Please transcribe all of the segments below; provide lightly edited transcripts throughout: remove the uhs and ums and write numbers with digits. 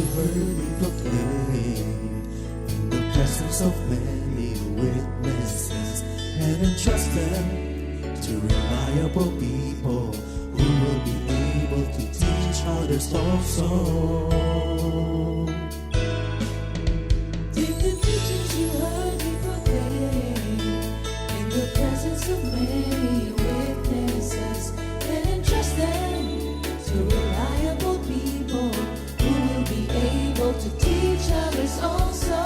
you heard me proclaim in the presence of many witnesses, and entrust them to reliable people who will be able to teach others also. Take the teachings you heard me proclaim in the presence of many witnesses, and entrust them to reliable people who will be able to teach others also.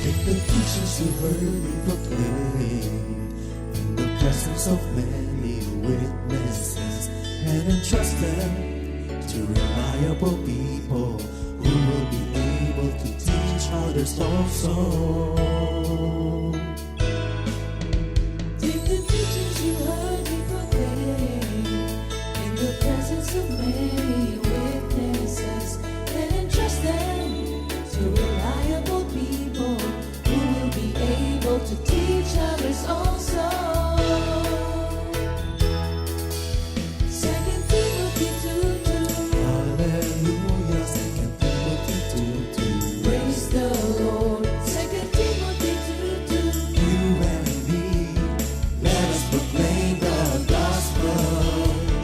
Take the teachings you heard me proclaim in the presence of many witnesses, and entrust them to reliable people who will be able to teach others also. Take the teachings you heard me proclaim in the presence of many witnesses, and entrust them to reliable people who will be able to teach others also. 2 Timothy 2:2. Hallelujah, 2 Timothy 2:2. Praise the Lord. 2 Timothy 2:2. You and me, let us proclaim the gospel.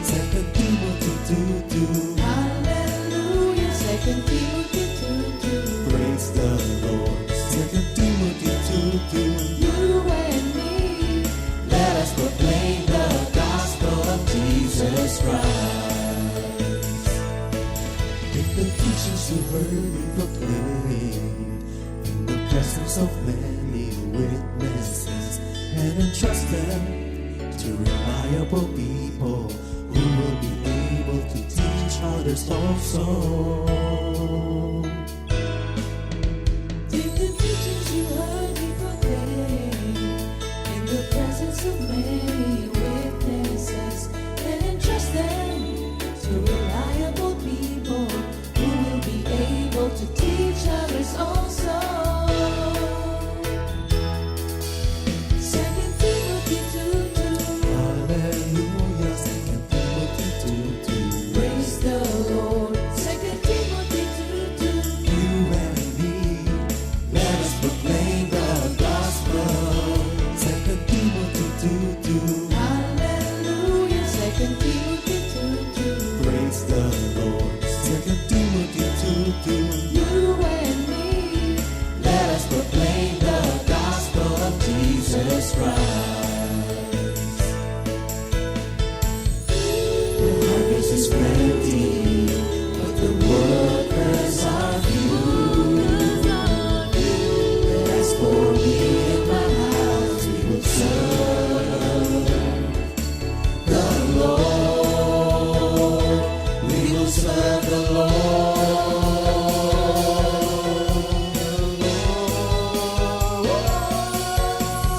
2 Timothy 2:2. Hallelujah. 2 Timothy 2:2. Praise the Lord. 2 Timothy 2:2. You and me, Let us proclaim the gospel of Jesus Christ. Take the teachings you heard me proclaim in the presence of many witnesses, and entrust them to reliable people who will be able to teach others also. take the teachings you heard me proclaim in the presence of many witnesses, and entrust them to reliable people who will be able to teach others also. 2 Timothy 2:2. Hallelujah, 2 Timothy 2:2. Praise the Lord. 2 Timothy 2:2. You and me, let us proclaim the gospel. 2 Timothy 2:2. Hallelujah. 2 Timothy 2:2. Praise the Lord. 2 Timothy 2:2. You and me, Let us proclaim the gospel of Jesus Christ. The harvest is plenty, but the workers are few. As for me and my house, we will serve the Lord. We will serve the Lord.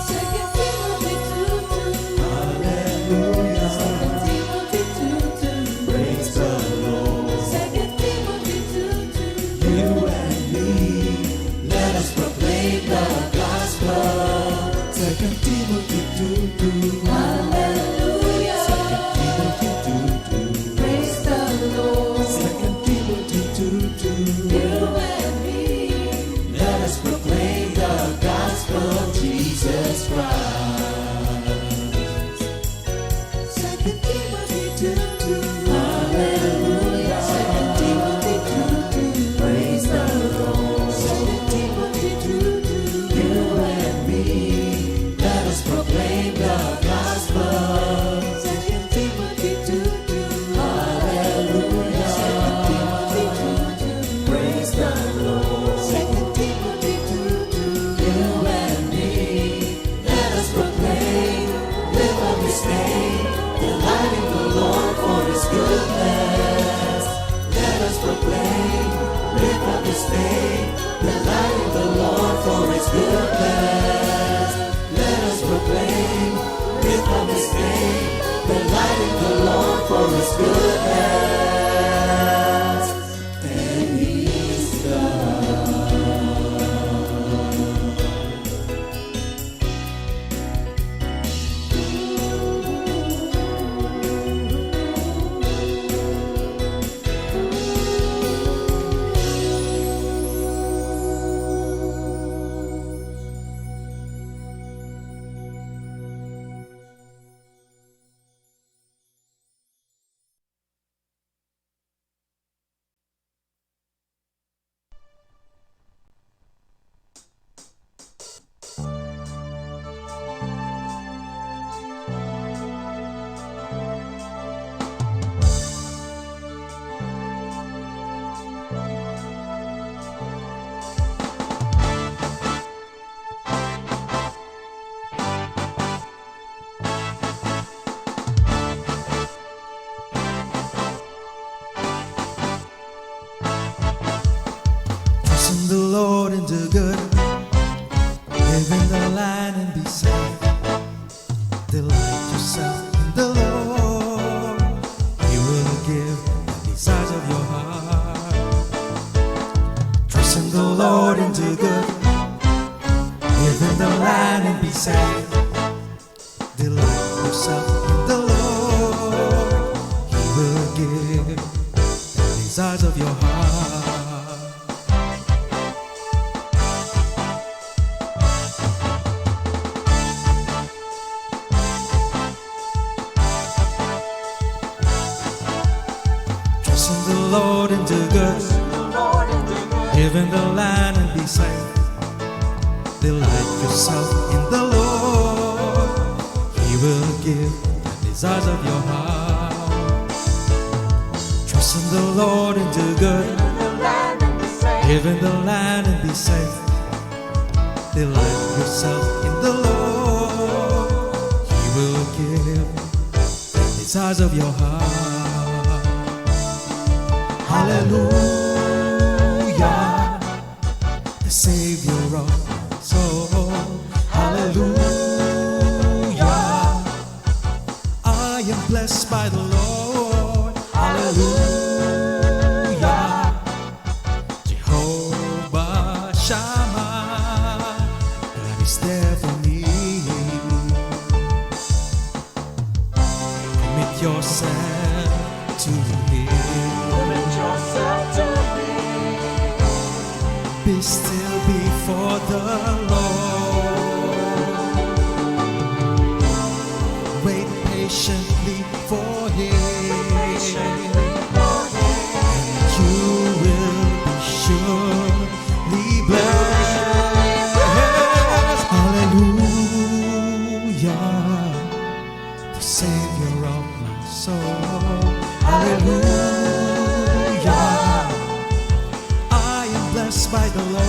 2 Timothy 2:2. Hallelujah. 2 Timothy 2:2. Praise the Lord. 2 Timothy 2:2. You and me, let us proclaim the gospel. 2 Timothy 2:2. Hallelujah. 2 Timothy 2:2. Praise the Lord. 2 Timothy 2:2. You and me, Let us proclaim the gospel of Jesus Christ. 2 Timothy 2:2. Hallelujah. 2 Timothy 2:2. Praise the Lord. 2 Timothy 2:2. You and me, let us proclaim the gospel. 2 Timothy 2:2. Hallelujah. 2 Timothy 2:2. Praise the Lord. 2 Timothy 2:2. You and me, let us proclaim, live on this day, delighting the Lord for His goodness. Let us proclaim, live on this day, delighting the Lord for His goodness. Let us proclaim, live on this day, delighting the Lord for His goodness. And He's God. yourself in the Lord. He will give the desires of your heart. Trust in the Lord and do good. Live in the land and be safe. Delight yourself in the Lord. He will give the desires of your heart. Trust in the Lord and do good. Live in the land and be safe. Delight yourself in the Lord. He will give the desires of your heart. Trust in the Lord and do good. Live in the land and be safe. Delight yourself in the Lord. He will give the desires of your heart. Hallelujah, the Savior of my soul. Hallelujah, I am blessed by the Lord. Hallelujah, Jehovah Shammah, God is there for me. Commit yourself to Him. Be still before the Lord. Wait patiently for Him. And you will be surely blessed. Hallelujah, the Savior of my soul. Hallelujah, blessed by the Lord.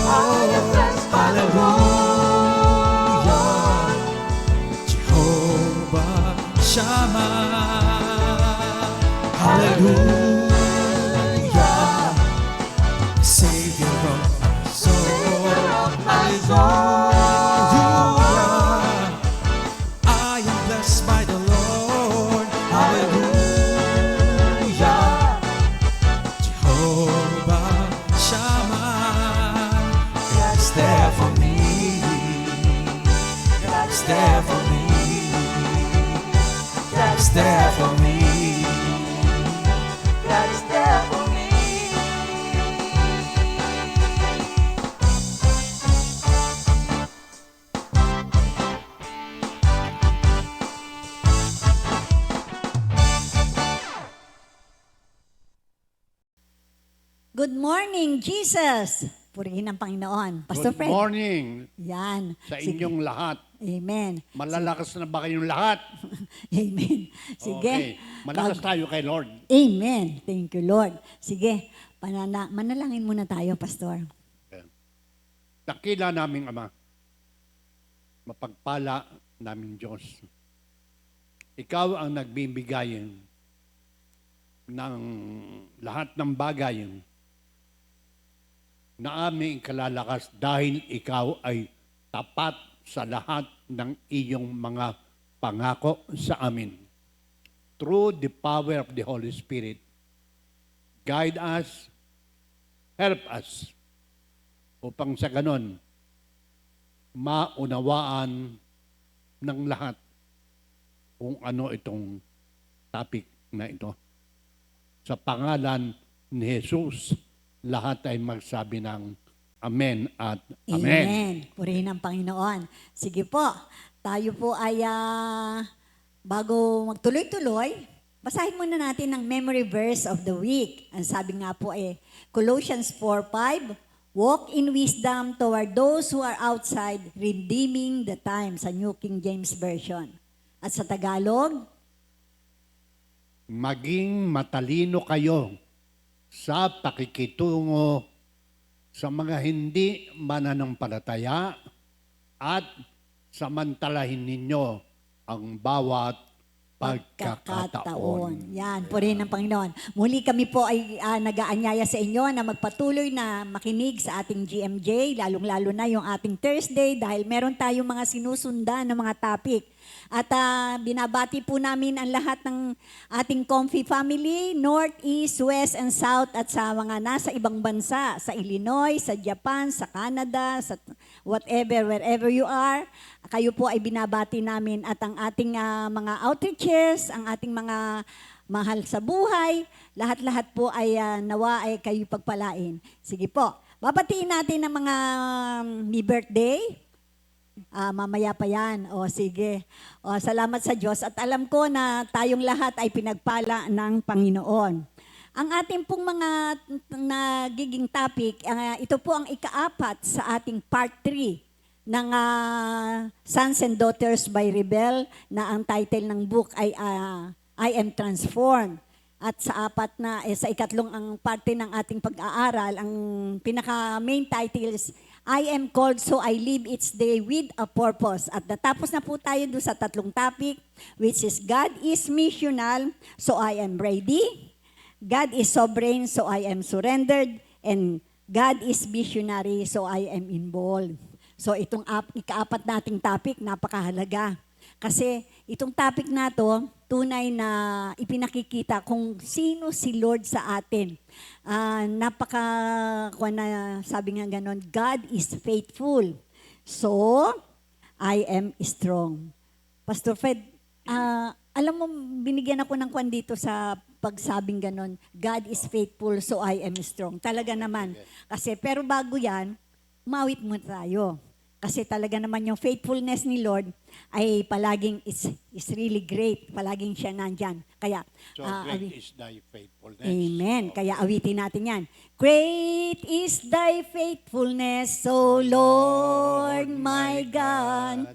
Hallelujah, Jehovah Shammah. Hallelujah, Savior of my soul. Hallelujah, I am blessed by the Lord. Hallelujah, Jehovah Shammah, God is there for me. God is there for me. God is there for me. God is there for me. Good morning, Jesus! Purihin ang Panginoon. Pastor Good Fred. morning Yan. sa Sige. inyong lahat. Amen. Malalakas na ba kayong lahat? Amen. Sige. Okay. Malakas tayo kay Lord. Amen. Thank you, Lord. Sige. Manalangin muna tayo, Pastor. Dakila naming Ama, mapagpala naming Diyos. Ikaw ang nagbibigay ng lahat ng bagay na aming kalalakas dahil ikaw ay tapat sa lahat ng iyong mga pangako sa amin. Through the power of the Holy Spirit, guide us, help us, upang sa ganon, maunawaan ng lahat kung ano itong topic na ito. Sa pangalan ni Jesus, lahat ay magsabi ng Amen at Amen. Amen. Purihin ang Panginoon. Sige po. Tayo po ay bago magtuloy-tuloy, basahin muna natin ang memory verse of the week. Ang sabi nga po Colossians 4:5, walk in wisdom toward those who are outside, redeeming the time, sa New King James Version. At sa Tagalog, Maging matalino kayo sa pakikitungo sa mga hindi mananampalataya at samantalahin ninyo ang bawat pagkakataon. Yan, purihin ng Panginoon. Muli kami po ay nag-aanyaya sa inyo na magpatuloy na makinig sa ating GMJ, lalong-lalo na yung ating Thursday dahil meron tayong mga sinusundan ng mga topic At binabati po namin ang lahat ng ating Comfy family, North, East, West, and South, at sa mga nasa ibang bansa, sa Illinois, sa Japan, sa Canada, sa whatever, wherever you are. Kayo po ay binabati namin, at ang ating mga outreaches, ang ating mga mahal sa buhay, lahat-lahat po ay nawa ay kayo pagpalain. Sige po, babatiin natin ang mga may birthday. Mamaya pa yan. O sige. O, salamat sa Diyos. At alam ko na tayong lahat ay pinagpala ng Panginoon. Ang ating pong mga nagiging topic, ito po ang ika-4 sa ating part 3 ng Sons and Daughters by Rebel, na ang title ng book ay I Am Transformed. At sa sa ikatlong ang parte ng ating pag-aaral, ang pinaka-main title is I am called so I live each day with a purpose. At natapos na po tayo doon sa tatlong topic, which is God is missional, so I am ready. God is sovereign, so I am surrendered. And God is visionary, so I am involved. So itong ika-4 nating topic, napakahalaga. Kasi itong topic na to, tunay na ipinakikita kung sino si Lord sa atin. Sabi nga ganon, God is faithful. So, I am strong. Pastor Fred, alam mo, binigyan ako ng kwan dito sa pagsabing ganon, God is faithful, so I am strong. Talaga naman. Kasi, pero bago yan, mawit mo tayo. Kasi talaga naman yung faithfulness ni Lord ay palaging is really great. Palaging siya nandyan. Kaya, So great is thy faithfulness. Amen. Kaya awitin natin yan. Great is thy faithfulness, O Lord my God.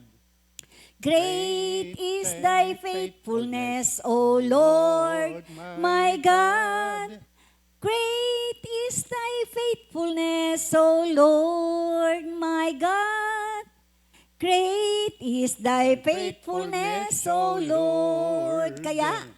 Great is thy faithfulness, O Lord my God. Great is thy faithfulness, O Lord my God. Great is thy faithfulness, O Lord. Kaya,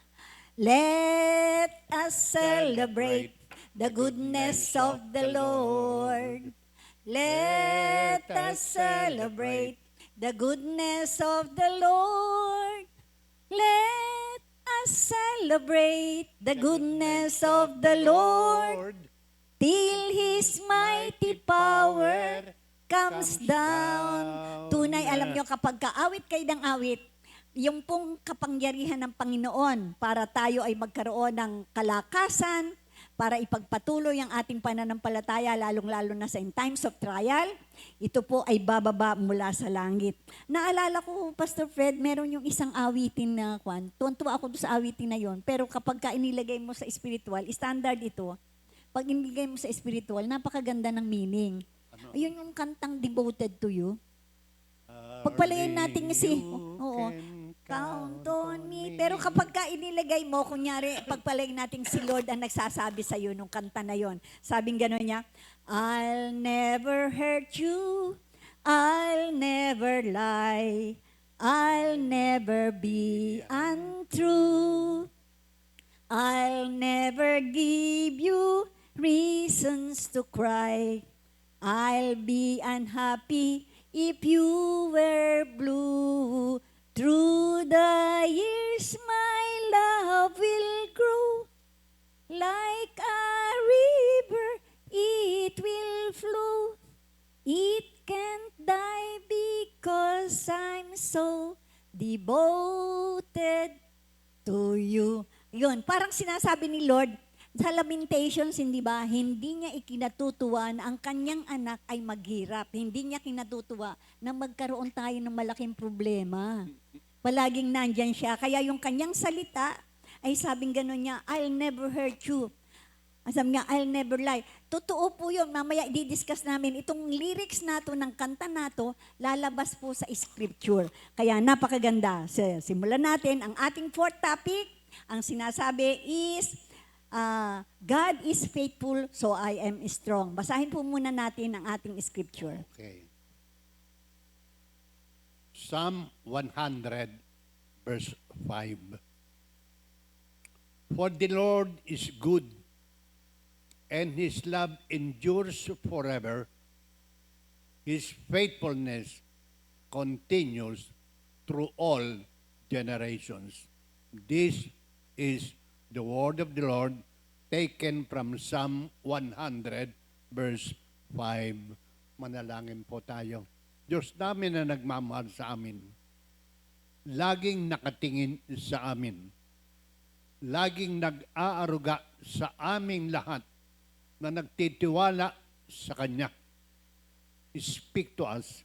let us celebrate the goodness of the Lord. Let us celebrate the goodness of the Lord. Let us celebrate the goodness of the Lord till His mighty power comes down. Tunay, alam nyo, kapag kaawit kayo ng awit, yung pong kapangyarihan ng Panginoon para tayo ay magkaroon ng kalakasan, para ipagpatuloy ang ating pananampalataya, lalong-lalo na sa in times of trial, ito po ay bababa mula sa langit. Naalala ko, Pastor Fred, meron yung isang awitin na kwan. Tuwan-tuwa ako sa awitin na yon. Pero kapag inilagay mo sa spiritual, standard ito, pag inilagay mo sa spiritual, napakaganda ng meaning. Ayun yung kantang Devoted to You. Pagpalayan natin oo, count on me. Pero kapag inilagay mo, kunyari, pagpalayan natin si Lord ang nagsasabi sa iyo nung kanta na yon. Sabing gano'n niya, I'll never hurt you, I'll never lie, I'll never be untrue, I'll never give you reasons to cry, I'll be unhappy if you were blue. Through the years my love will grow. Like a river it will flow. It can't die because I'm so devoted to you. Yun, parang sinasabi ni Lord, sa Lamentations, hindi ba, hindi niya ikinatutuwa na ang kanyang anak ay maghirap. Hindi niya kinatutuwa na magkaroon tayo ng malaking problema. Palaging nandyan siya. Kaya yung kanyang salita ay sabing gano'n niya, I'll never hurt you. Sabi niya, I'll never lie. Totoo po yun. Mamaya i-discuss namin. Itong lyrics nato ng kanta nato, lalabas po sa scripture. Kaya napakaganda. Simulan natin ang ating fourth topic. Ang sinasabi is, God is faithful, so I am strong. Basahin po muna natin ang ating scripture. Okay. Psalm 100, verse 5. For the Lord is good, and His love endures forever. His faithfulness continues through all generations. This is the word of the Lord taken from Psalm 100 verse 5. Manalangin po tayo. Diyos namin na nagmamahal sa amin, laging nakatingin sa amin, laging nag-aaruga sa aming lahat na nagtitiwala sa Kanya. Speak to us.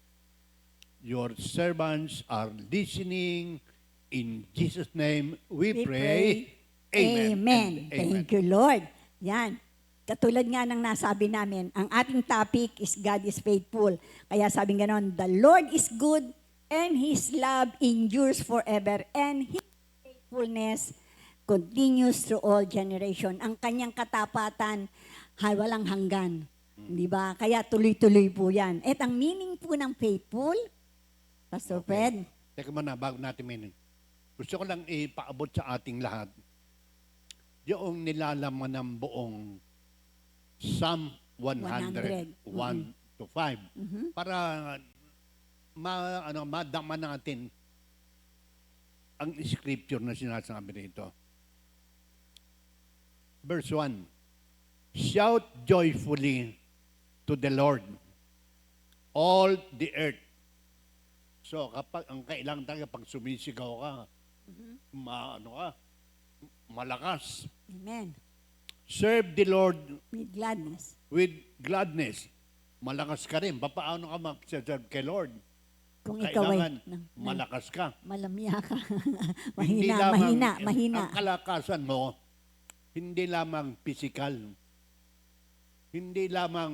Your servants are listening. In Jesus' name we pray. Amen. Amen. and amen. Thank you, Lord. Yan. Katulad nga ng nasabi namin, ang ating topic is God is faithful. Kaya sabi ganon, the Lord is good and His love endures forever and His faithfulness continues through all generation. Ang kanyang katapatan walang hanggan. Di ba? Kaya tuloy-tuloy po yan. At ang meaning po ng faithful, Pastor Fred, Teka muna, bago natin meaning. Gusto ko lang ipaabot sa ating lahat yung nilalaman ng buong Psalm 100, 1 to 5. Para madama natin ang scripture na sinasabi rito. Verse 1, shout joyfully to the Lord, all the earth. So, kapag ang kailangan talaga pag sumisigaw ka, malakas. Amen. Serve the Lord With gladness. with gladness. Malakas ka rin. Paano ka mag-serve kay Lord? Kung ikaw ay Kailangan malakas ka. malamya ka. Hindi mahina, lamang- mahina. Ang kalakasan mo, hindi lamang physical. Hindi lamang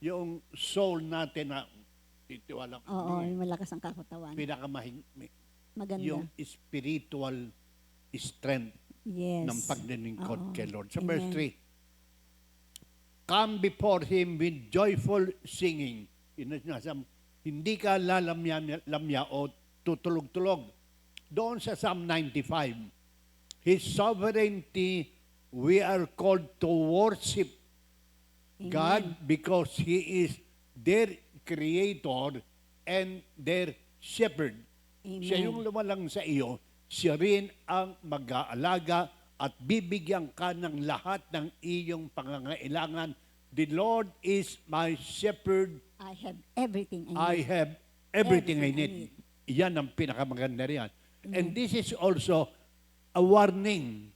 yung soul natin na titiwala. Oo, malakas ang kakutawan. Maganda. yung spiritual strength Yes. ng paglilingkod Oo. kay Lord. Sa Amen. verse 3, come before Him with joyful singing. Hindi ka lalamya o tutulog-tulog. Doon sa Psalm 95, His sovereignty, we are called to worship God because He is their creator and their shepherd. Amen. Siya yung lumalang sa iyo, siya rin ang mag-aalaga at bibigyan ka ng lahat ng iyong pangangailangan. The Lord is my shepherd. I have everything I need. I have everything I Everything need. Iyan ang pinakamaganda riyan. And this is also a warning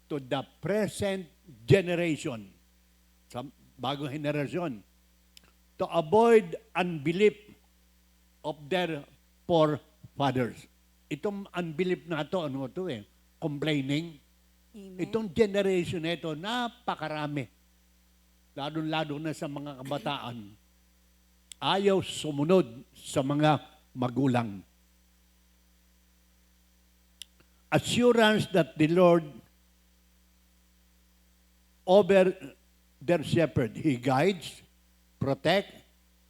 to the present generation, sa bagong henerasyon, to avoid unbelief of their forefathers. Itong unbelief na ito, complaining. Amen. Itong generation na ito, napakarami. Lalo-lalo na sa mga kabataan. Ayaw sumunod sa mga magulang. Assurance that the Lord over their shepherd. He guides, protect,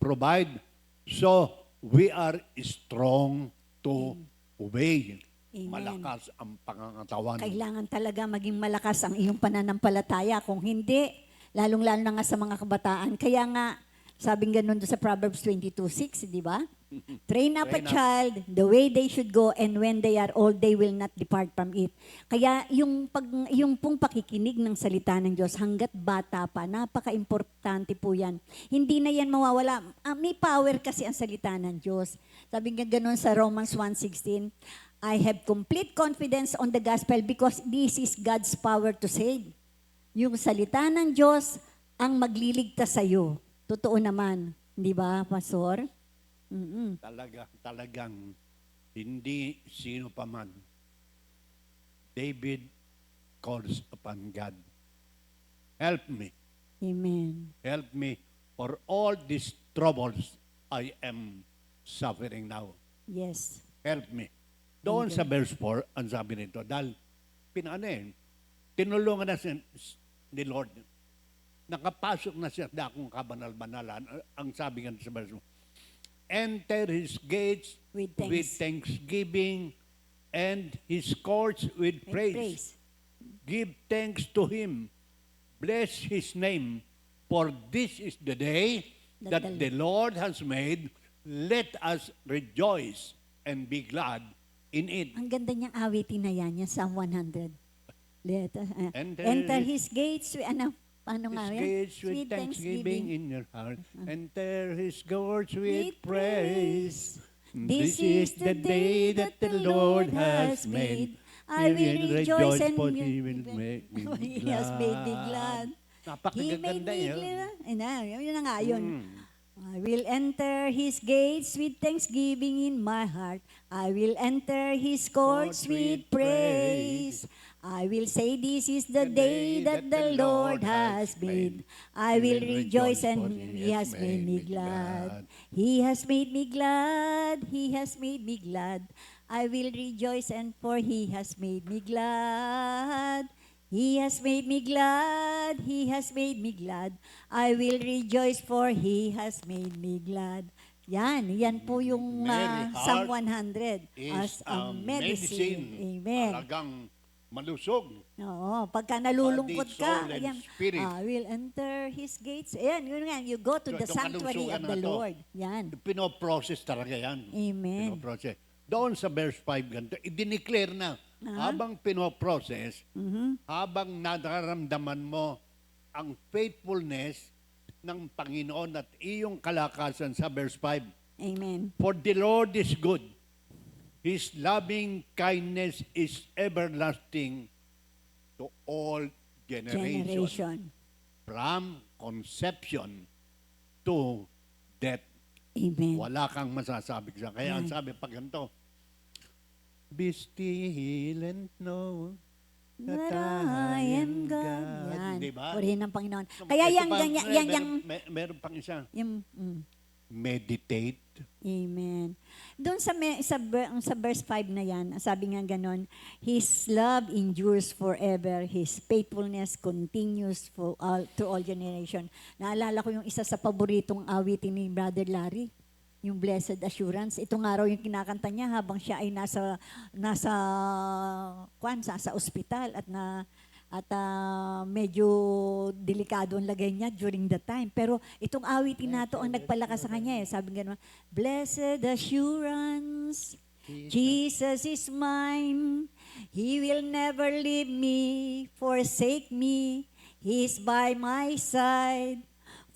provide. So, we are strong to obey. Amen. Malakas ang pangangatawan. Kailangan talaga maging malakas ang iyong pananampalataya. Kung hindi, lalong-lalo na nga sa mga kabataan. Kaya nga, sabing ganun doon sa Proverbs 22:6, di ba? Train up a Train up. child the way they should go, and when they are old, they will not depart from it. Kaya yung pong pakikinig ng salita ng Diyos hanggat bata pa, napaka-importante po yan. Hindi na yan mawawala. May power kasi ang salita ng Diyos. Sabi nga ganun sa Romans 1:16, I have complete confidence on the gospel because this is God's power to save. Yung salita ng Diyos ang magliligtas sa iyo. Totoo naman, di ba, Pastor? Talagang hindi sino pa man. David calls upon God. Help me. Amen. Help me for all these troubles I am suffering now. Yes. Help me. Doon sa verse 4, ang sabi nito, dahil tinulungan na siya ni Lord. Nakapasok na siya dakong kabanal-banalan. Ang sabi nga sa verse 4, enter His gates With thanksgiving and His courts with praise. Give thanks to Him. Bless His name. For this is the day that the Lord has made. Let us rejoice and be glad in it. Ang ganda niyang awitin na yan, yung Psalm 100. Enter Enter his- His gates with, paano nga His yan? gates with Sweet thanksgiving in your heart. Enter His courts with With praise. This is the day that the Lord has made. I will rejoice and for He will make me glad. He has made me glad. He made Napakaganda me yun. glad. Yun na nga yun. I will enter His gates with thanksgiving in my heart. I will enter His courts with praise. I will say this is the day that the Lord has made. I will rejoice and He has made me glad. He has made me glad. He has made me glad. I will rejoice and for He has made me glad. He has made me glad. He has made me glad. I will rejoice for He has made me glad. Yan po yung Merry Psalm heart 100 is as a medicine. Amen. Talagang malusog. Oo, pagka nalulungkot Body, soul, ka, and ayan, spirit. I will enter His gates. Ayan, yun nga, you go to the Itong sanctuary kalusugan of the na to. Lord. Yan. Pinoprocess talaga yan. Amen. Pinoprocess. Doon sa verse 5, ganito, idineclare na, habang pinoprocess, habang nararamdaman mo ang faithfulness ng Panginoon at iyong kalakasan sa verse 5, Amen. for the Lord is good. His loving kindness is everlasting to all generations. Generation. From conception to death. Amen. Wala kang masasabi sa. Kaya ang sabi pag ganito, be still and know That I am God. Yan. Di ba? Purihin ng Panginoon. Kaya Ito yang, pa, meron pang isa. Meditate. Amen. Doon sa verse 5 na yan, sabi nga ganon, His love endures forever, His faithfulness continues to all generation. Naalala ko yung isa sa paboritong awitin ni Brother Larry, yung Blessed Assurance. Itong araw yung kinakanta niya habang siya ay nasa ospital at medyo delikado ang lagay niya during the time. Pero itong awitin na to ang nagpalakas sa kanya eh. Sabi nga naman, Blessed Assurance, Jesus is mine. He will never leave me, forsake me. He's by my side,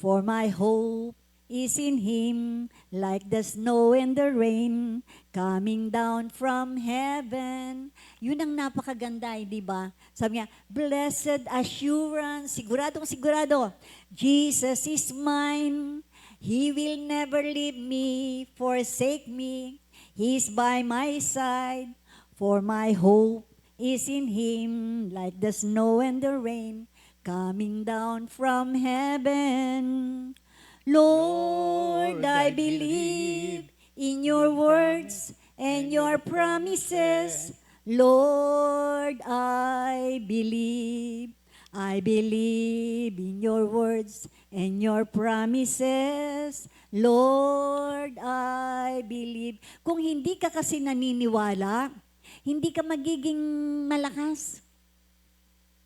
for my hope is in Him, like the snow and the rain coming down from heaven. Yun ang napakaganda, di ba? Sabi niya, blessed assurance, siguradong sigurado, Jesus is mine. He will never leave me, forsake me. He's by my side, for my hope is in Him, like the snow and the rain coming down from heaven. Lord, I believe in your words and your promises. Lord, I believe in your words and your promises. Lord, I believe. Kung hindi ka kasi naniniwala, hindi ka magiging malakas.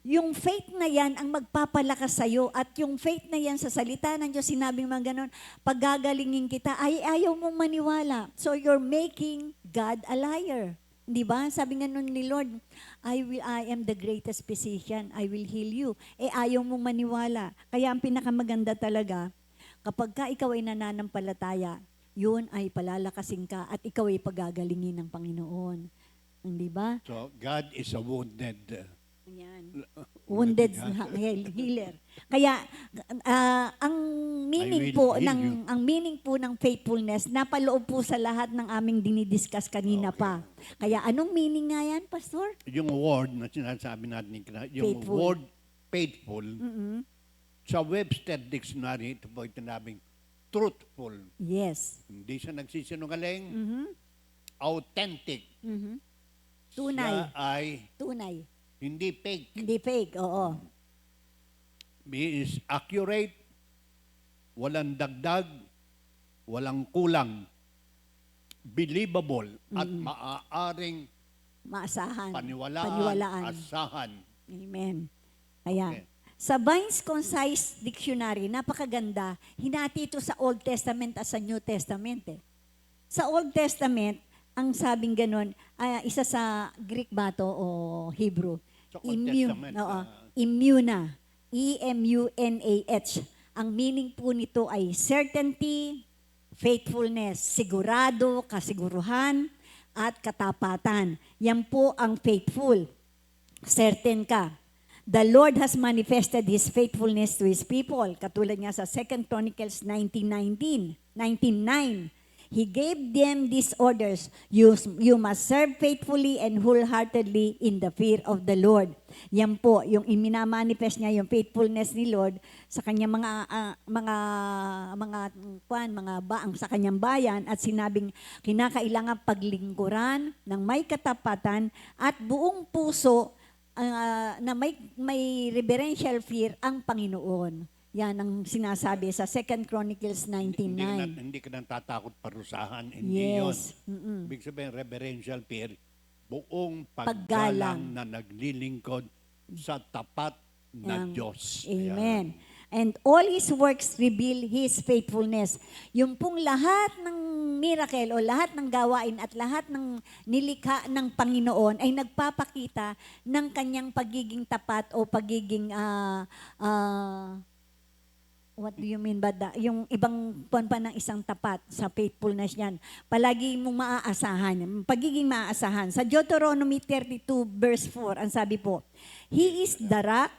Yung faith na yan ang magpapalakas sa'yo at yung faith na yan sa salita ng Diyos, sinabing mga ganon, paggagalingin kita, ay ayaw mong maniwala. So you're making God a liar. Di ba? Sabi nga nun ni Lord, I am the greatest physician, I will heal you. Ayaw mong maniwala. Kaya ang pinakamaganda talaga, kapag ka ikaw ay nananampalataya, yun ay palalakasin ka at ikaw ay pagagalingin ng Panginoon. Di ba? So, God is a wounded. Ayan. Wounded healer. Kaya ang meaning I will po heal ng you. ang meaning po ng faithfulness napaloob po sa lahat ng aming dinidiscuss kanina pa. Kaya anong meaning nga yan, Pastor? Yung word na sinasabi natin, yung Faithful. word faithful, sa Webster Dictionary, ito po itinabing truthful. Yes. Hindi siya nagsisinungaling. Authentic. Tunay. Siya ay Tunay. hindi fake. Hindi fake. Oo. He is accurate, walang dagdag, walang kulang, believable, at maaaring Maasahan. paniwalaan, asahan. Amen. Kaya, Okay. sa Vine's Concise Dictionary, napakaganda, hinati ito sa Old Testament at sa New Testament. Sa Old Testament, ang sabing ganon, isa sa Greek ba to o Hebrew? Sa Old Testament, Immuna. E-M-U-N-A-H. Ang meaning po nito ay certainty, faithfulness, sigurado, kasiguruhan, at katapatan. Yan po ang faithful. Certain ka. The Lord has manifested His faithfulness to His people. Katulad nga sa 2 Chronicles 19:9. He gave them these orders. You must serve faithfully and wholeheartedly in the fear of the Lord. Yan po, yung iminamanifest niya, yung faithfulness ni Lord sa kanyang mga baang sa kanyang bayan at sinabing kinakailangan paglingkuran ng may katapatan at buong puso na may reverential fear ang Panginoon. Yan ang sinasabi sa 2 Chronicles 19:9. Hindi ka nang tatakot parusahan. Hindi Yes. yun. Ibig sabihin, reverential fear, buong paggalang na naglilingkod sa tapat na Diyos. Amen. And all His works reveal His faithfulness. Yung pong lahat ng miracle o lahat ng gawain at lahat ng nilikha ng Panginoon ay nagpapakita ng kanyang pagiging tapat o pagiging what do you mean by that? Yung ibang puwan pa ng isang tapat sa faithfulness niyan. Palagi mong maaasahan. Pagiging maaasahan. Sa Deuteronomy 32 verse 4, ang sabi po, He is the rock,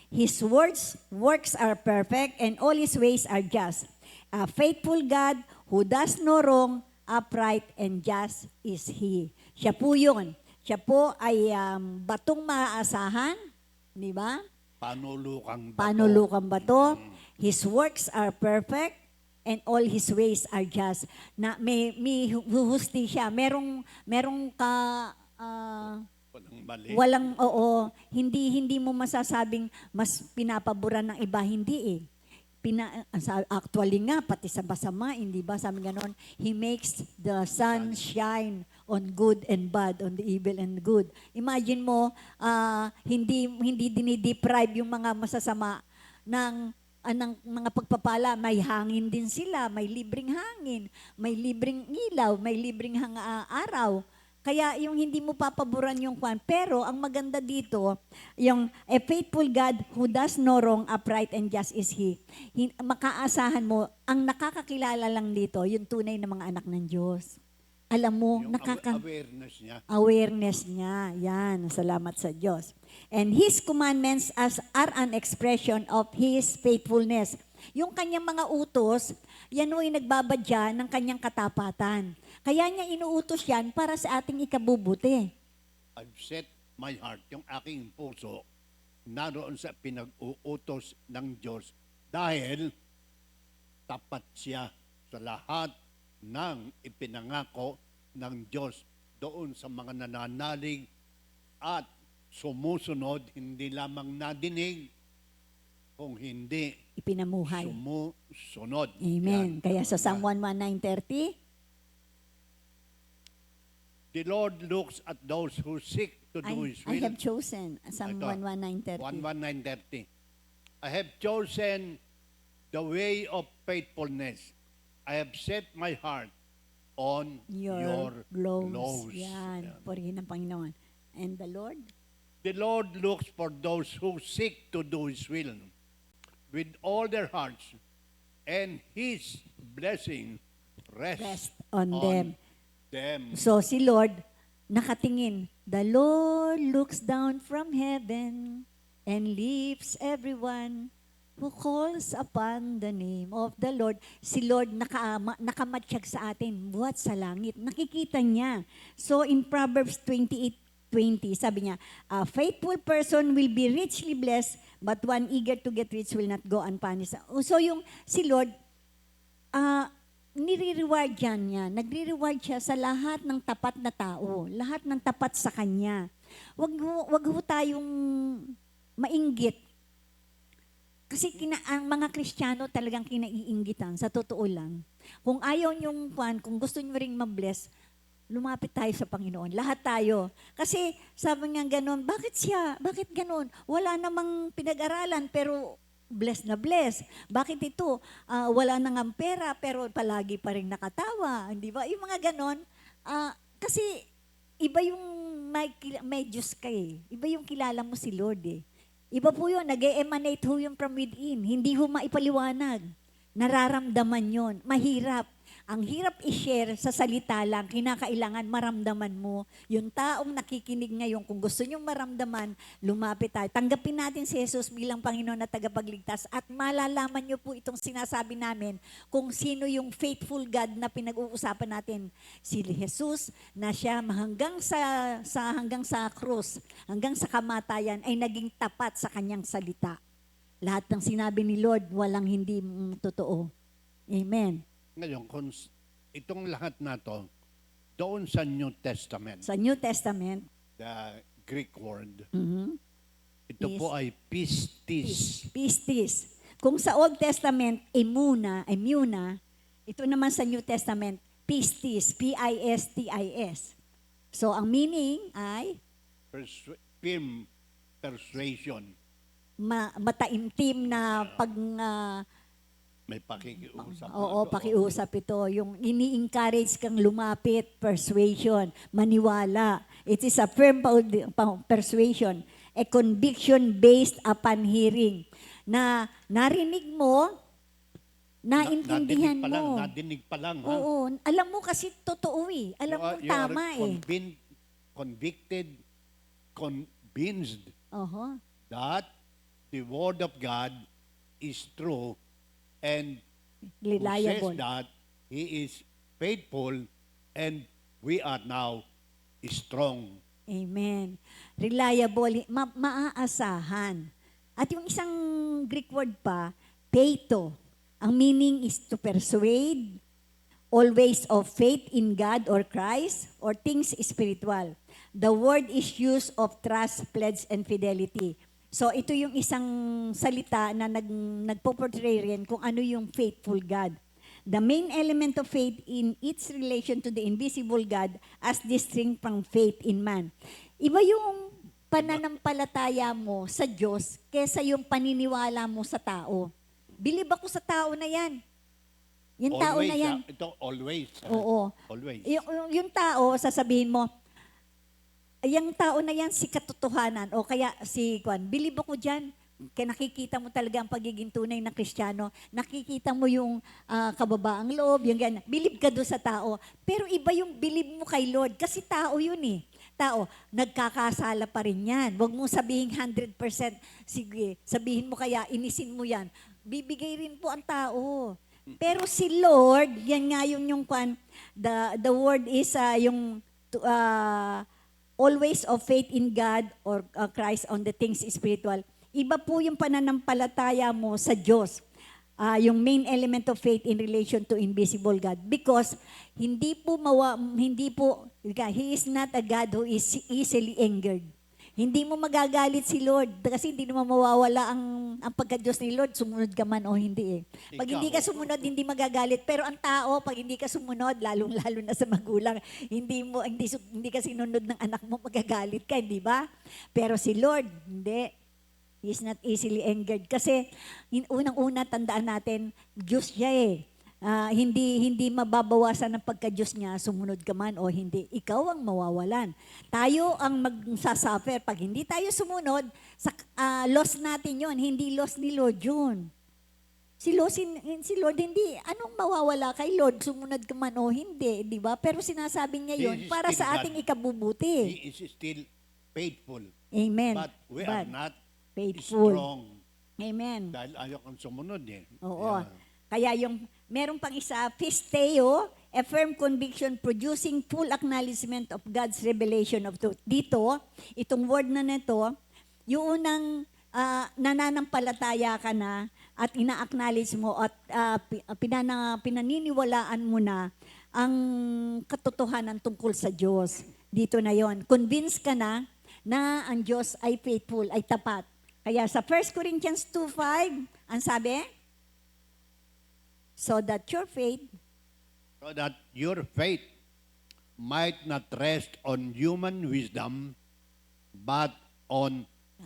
His works are perfect, and all His ways are just. A faithful God who does no wrong, upright and just is He. Siya po yun. Siya po ay batong maaasahan. Di ba? Panulukang bato. Panulukang bato. His works are perfect and all His ways are just. Na may hustisya. Merong Walang mali. hindi mo masasabing mas pinapaboran ng iba, hindi eh. Actually nga, pati sa basama, hindi ba? Sabi ganon, He makes the sun shine on good and bad, on the evil and good. Imagine mo, hindi dinideprive yung mga masasama ng mga pagpapala. May hangin din sila, may libreng hangin, may libreng ilaw, may libreng araw. Kaya yung hindi mo papaboran yung kwan. Pero ang maganda dito, yung a faithful God who does no wrong, upright and just is He. Makaasahan mo, ang nakakakilala lang dito, yung tunay na mga anak ng Diyos. Alam mo, Yung awareness niya. awareness niya. Yan, salamat sa Diyos. And His commandments are an expression of His faithfulness. Yung kanyang mga utos, yan ay nagbabadya ng kanyang katapatan. Kaya niya inuutos yan para sa ating ikabubuti. I've set my heart, yung aking puso, naroon sa pinag-uutos ng Diyos dahil tapat siya sa lahat ng ipinangako ng Diyos doon sa mga nananalig at sumusunod, hindi lamang nadinig, kung hindi Ipinamuhay. sumusunod. Amen. Yan. Kaya sa Psalm 119:30, The Lord looks at those who seek to do His I will. have chosen. Psalm Ito, 119:30. 119:30. I have chosen the way of faithfulness. I have set my heart on your laws. Yan. Yan. Purihin ng Panginoon. And the Lord? The Lord looks for those who seek to do His will with all their hearts, and His blessing Rest rests on them. them. So si Lord, nakatingin. The Lord looks down from heaven and lifts everyone who calls upon the name of the Lord. Si Lord nakamatsyag sa atin, buhat sa langit. Nakikita niya. So in Proverbs 28:20, sabi niya, a faithful person will be richly blessed, but one eager to get rich will not go unpunished. So yung si Lord, nire-reward niya. Nagre-reward siya sa lahat ng tapat na tao. Lahat ng tapat sa Kanya. Wag ho tayong mainggit. Kasi ang mga Kristiyano talagang kinaiinggitan, sa totoo lang. Kung ayaw niyong kung gusto niyo ring mabless, lumapit tayo sa Panginoon. Lahat tayo. Kasi sabi nga ganun, bakit siya? Bakit ganun? Wala namang pinag-aralan pero bless na bless. Bakit ito? Wala nang pera pero palagi pa rin nakatawa. Di ba? Yung mga ganon, Kasi iba yung may Diyos ka eh. Iba yung kilala mo si Lord eh. Iba po yun, nag-emanate ho yung from within. Hindi ho maipaliwanag. Nararamdaman yon. Mahirap. Ang hirap i-share sa salita lang, kinakailangan maramdaman mo. Yung taong nakikinig ngayon, kung gusto nyong maramdaman, lumapit tayo. Tanggapin natin si Jesus bilang Panginoon at tagapagligtas at malalaman nyo po itong sinasabi namin kung sino yung faithful God na pinag-uusapan natin. Si Jesus na siya hanggang sa krus, hanggang sa kamatayan ay naging tapat sa kanyang salita. Lahat ng sinabi ni Lord, walang hindi totoo. Amen. Ngayon, itong lahat na to, doon sa New Testament, Sa New Testament, the Greek word, ito Yes. po ay pistis. pistis. Kung sa Old Testament, emuna, ito naman sa New Testament, pistis, P-I-S-T-I-S. So, ang meaning ay Firm persuasion. mataimtim na May pakikiusap. pakiusap ito. Yung ini-encourage kang lumapit, persuasion, maniwala. It is a firm persuasion, a conviction based upon hearing. Na narinig mo, naintindihan mo. Nadinig pa lang. Ha? Oo. Alam mo kasi totoo eh. Alam mo You are tama eh. convicted, convinced Oho. that the Word of God is true and who says Reliable. that He is faithful and we are now strong. Amen. Reliable, maaasahan. At yung isang Greek word pa, peito. Ang meaning is to persuade, always of faith in God or Christ, or things spiritual. The word is used of trust, pledge, and fidelity. So ito yung isang salita na nagpo-portray rin kung ano yung faithful God. The main element of faith in its relation to the invisible God as distinct from faith in man. Iba yung pananampalataya mo sa Diyos kesa yung paniniwala mo sa tao. Believe ako sa tao na yan. Yung tao na yan. Ito always. Oo. Always. Yung tao, sasabihin mo, yung tao na yan, si katotohanan, o kaya si Kwan, believe ako dyan. Kaya nakikita mo talaga ang pagiging tunay na Kristiyano. Nakikita mo yung kababaang loob, yung ganyan. Believe ka doon sa tao. Pero iba yung believe mo kay Lord. Kasi tao yun eh. Tao, nagkakasala pa rin yan. Huwag mong sabihin 100%. Sige, sabihin mo kaya, inisin mo yan. Bibigay rin po ang tao. Pero si Lord, yan nga yung Kwan, the word is always of faith in God or Christ on the things spiritual. Iba po yung pananampalataya mo sa Diyos. Yung main element of faith in relation to invisible God. Because He is not a God who is easily angered. Hindi mo magagalit si Lord kasi hindi naman mawawala ang pagka-Diyos ni Lord, sumunod ka man o hindi eh. Pag hindi ka sumunod, hindi magagalit. Pero ang tao, pag hindi ka sumunod, lalong-lalo na sa magulang, hindi ka sinunod ng anak mo, magagalit ka, hindi ba? Pero si Lord, hindi. He is not easily angered. Kasi unang-una, tandaan natin, Diyos siya eh. Hindi mababawasan ng pagka-Diyos niya, sumunod ka man o hindi. Ikaw ang mawawalan. Tayo ang magsasuffer. Pag hindi tayo sumunod, loss natin yon, hindi loss ni Lord yun. Si Lord, hindi. Anong mawawala kay Lord? Sumunod ka man o hindi, di ba? Pero sinasabi niya yun para sa ating ikabubuti. He is still faithful. Amen. But we are not faithful. strong. Amen. Dahil ayaw kang sumunod eh. Oo. Yeah. Kaya meron pang isa, pisteo, a firm conviction producing full acknowledgement of God's revelation of truth. Dito, itong word na nito, yung unang nananampalataya ka na at ina-acknowledge mo at pinaniniwalaan mo na ang katotohanan tungkol sa Diyos. Dito na yon. Convinced ka na ang Diyos ay faithful, ay tapat. Kaya sa 1 Corinthians 2:5, ang sabi, so that your faith might not rest on human wisdom, but on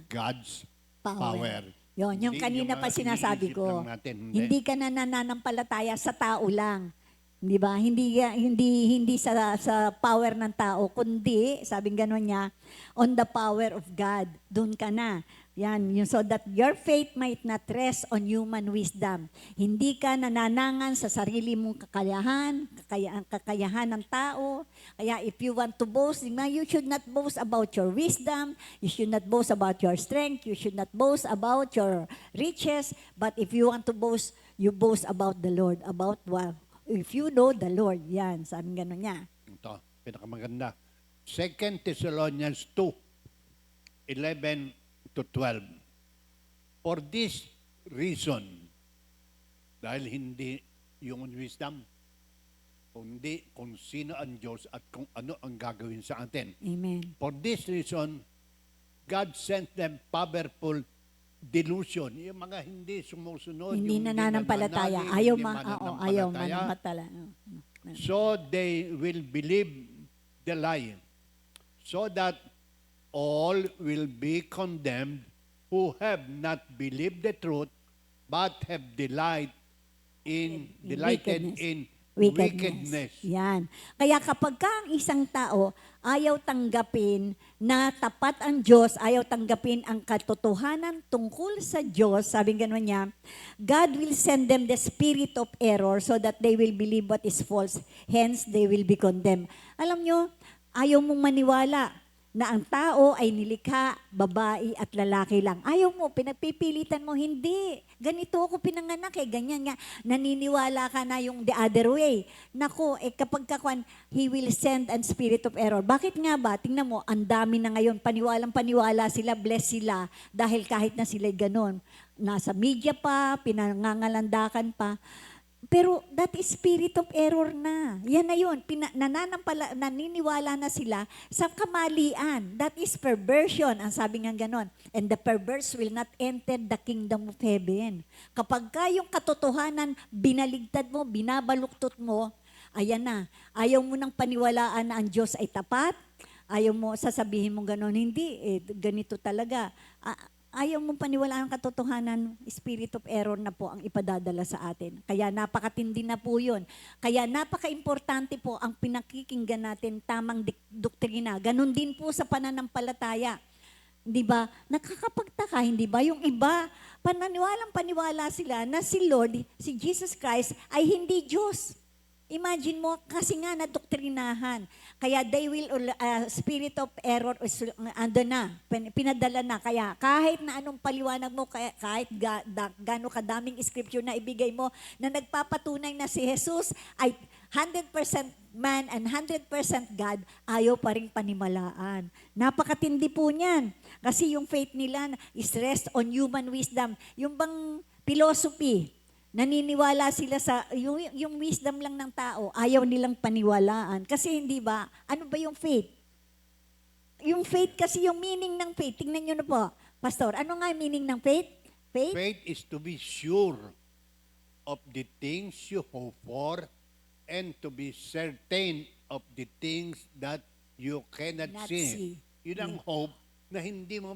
God's power. Yung kanina pa sinasabi ko. Natin, Hindi ka nananampalataya sa tao lang. Di ba? Hindi sa power ng tao, kundi, sabing gano'n niya, on the power of God. Doon ka na. Yan, yung so that your faith might not rest on human wisdom. Hindi ka nananangan sa sarili mong kakayahan ng tao. Kaya if you want to boast, you should not boast about your wisdom, you should not boast about your strength, you should not boast about your riches, but if you want to boast, you boast about the Lord, about what? If you know the Lord, yan, sabi gano'n niya. Ito, pinakamaganda. 2 Thessalonians 2:11 to 12. For this reason, dahil hindi yung wisdom, kundi kung sino ang Diyos at kung ano ang gagawin sa atin. Amen. For this reason, God sent them powerful delusion. Yung mga hindi sumusunod, Hindi yung nananampalataya. nananalig, Ayaw hindi manampalataya. so they will believe the lie, so that all will be condemned who have not believed the truth, but have delighted in wickedness. Yan. Kaya kapag ka ang isang tao ayaw tanggapin na tapat ang Diyos, ayaw tanggapin ang katotohanan tungkol sa Diyos, sabi gano'n niya, God will send them the spirit of error so that they will believe what is false. Hence, they will be condemned. Alam nyo, ayaw mong maniwala na ang tao ay nilikha, babae at lalaki lang. Ayaw mo, pinagpipilitan mo, hindi. Ganito ako pinanganak ganyan nga. Naniniwala ka na yung the other way. Naku, kapag kakwan, He will send an spirit of error. Bakit nga ba? Tingnan mo, ang dami na ngayon, paniwalang-paniwala sila, bless sila, dahil kahit na sila ganon, nasa media pa, pinangangalandakan pa. Pero that is spirit of error na. Yan na yun. Naniniwala na sila sa kamalian. That is perversion. Ang sabi nga ganon. And the perverse will not enter the kingdom of heaven. Kapag ka yung katotohanan, binaligtad mo, binabaluktot mo, ayan na. Ayaw mo nang paniwalaan na ang Diyos ay tapat. Ayaw mo, sasabihin mo ganon. Hindi, ganito talaga. Ayaw mong paniwalaan ang katotohanan, spirit of error na po ang ipadadala sa atin. Kaya napakatindi na po yun. Kaya napaka-importante po ang pinakikinggan natin tamang doktrina. Ganon din po sa pananampalataya. Hindi ba? Nakakapagtaka, hindi ba? Yung iba, paniwala sila na si Lord, si Jesus Christ, ay hindi Diyos. Imagine mo, kasi nga nadoktrinahan. Kaya they will, spirit of error, ando na, pinadala na. Kaya kahit na anong paliwanag mo, kahit gano'ng kadaming scripture na ibigay mo, na nagpapatunay na si Jesus ay 100% man and 100% God, ayaw pa rin panimalaan. Napakatindi po niyan. Kasi yung faith nila is rest on human wisdom. Yung bang philosophy, naniniwala sila sa, yung wisdom lang ng tao, ayaw nilang paniwalaan. Kasi hindi ba, ano ba yung faith? Yung faith kasi, yung meaning ng faith, tingnan nyo na po, Pastor, ano nga yung meaning ng faith? Faith is to be sure of the things you hope for and to be certain of the things that you cannot Not see. see. Yun ang hope na hindi mo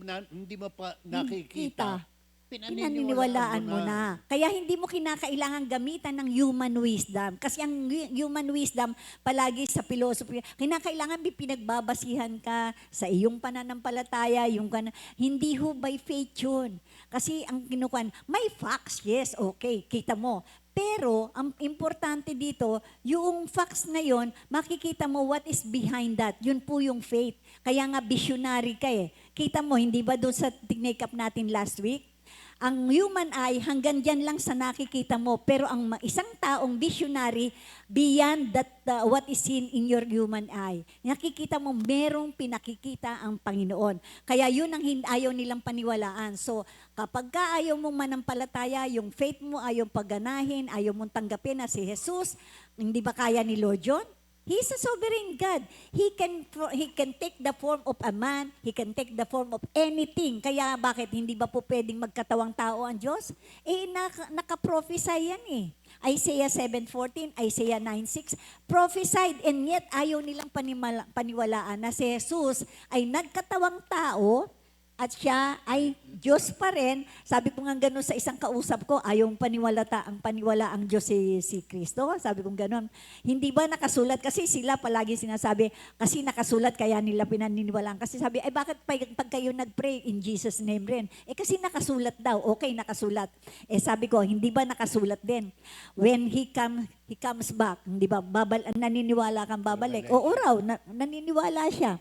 pa nakikita. Pinaniniwalaan mo na. Kaya hindi mo kinakailangan gamitan ng human wisdom. Kasi ang human wisdom, palagi sa philosophy, kinakailangan pinagbabasihan ka sa iyong pananampalataya, hindi ho by faith yun. Kasi ang kinukuhan, may facts, yes, okay, kita mo. Pero, ang importante dito, yung facts na yon, makikita mo what is behind that. Yun po yung faith. Kaya nga visionary ka Kita mo, hindi ba doon sa tinake up natin last week? Ang human eye, hanggang dyan lang sa nakikita mo. Pero ang isang taong visionary, beyond that what is seen in your human eye. Nakikita mo, merong pinakikita ang Panginoon. Kaya yun ang ayaw nilang paniwalaan. So, kapag ka ayaw mong manampalataya, yung faith mo ayaw pagganahin, ayaw mong tanggapin na si Jesus, hindi ba kaya ni Lord John? He's a sovereign God. He can take the form of a man. He can take the form of anything. Kaya bakit hindi ba po pwedeng magkatawang tao ang Diyos? Nakaprophesy yan Isaiah 7:14, Isaiah 9:6, prophesied and yet ayaw nilang paniwalaan na si Jesus ay nagkatawang tao at siya ay Diyos pa rin. Sabi ko nga gano'n sa isang kausap ko, ayaw paniwala ang Diyos si Kristo. Sabi ko gano'n. Hindi ba nakasulat? Kasi sila palagi sinasabi, kasi nakasulat kaya nila pinaniniwalaan. Kasi sabi, ay bakit pag kayo nag-pray in Jesus name rin? Kasi nakasulat daw. Okay, nakasulat. Sabi ko, hindi ba nakasulat din? When He comes back, hindi ba, naniniwala kang babalik? Oo raw, naniniwala siya.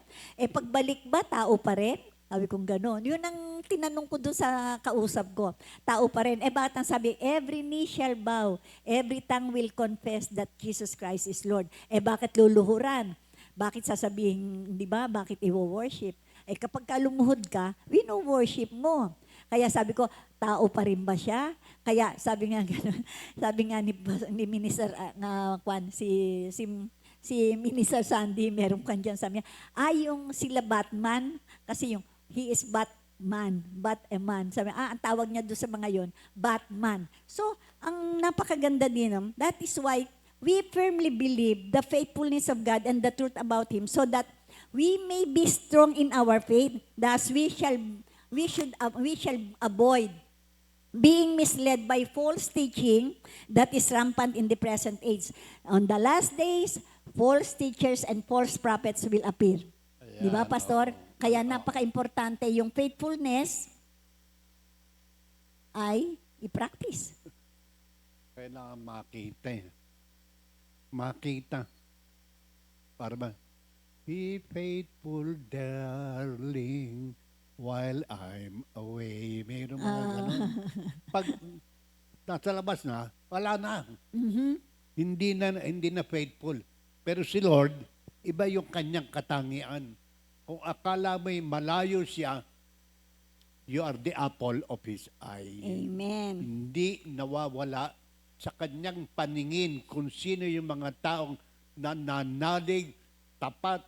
Pagbalik ba, tao pa rin? Sabi kong gano'n. Yun ang tinanong ko doon sa kausap ko. Tao pa rin. Bakit ang sabi, every knee shall bow, every tongue will confess that Jesus Christ is Lord. Bakit luluhuran? Bakit sasabihin, di ba, bakit i-worship? Kapag kalumuhod ka, wino-worship mo. Kaya sabi ko, tao pa rin ba siya? Kaya sabi nga gano'n, sabi nga ni Minister, si Minister Sandy, meron kan dyan, sabi niya, yung sila Batman, kasi yung he is Batman, Bat-a-man. Sabi, ang tawag niya doon sa mga yon, Batman. So, ang napakaganda din, that is why we firmly believe the faithfulness of God and the truth about Him so that we may be strong in our faith. Thus, we shall avoid being misled by false teaching that is rampant in the present age. On the last days, false teachers and false prophets will appear. Di ba, Pastor? Kaya napaka-importante yung faithfulness ay i-practice. Kailangan makita eh. Makita. Para ba? Be faithful, darling, while I'm away. Mayroon mga ganun. Pag nasa labas na, wala na. Hindi na faithful. Pero si Lord, iba yung kanyang katangian. Kung akala mo'y malayo siya, you are the apple of His eye. Amen. Hindi nawawala sa kanyang paningin kung sino yung mga taong nananalig, tapat,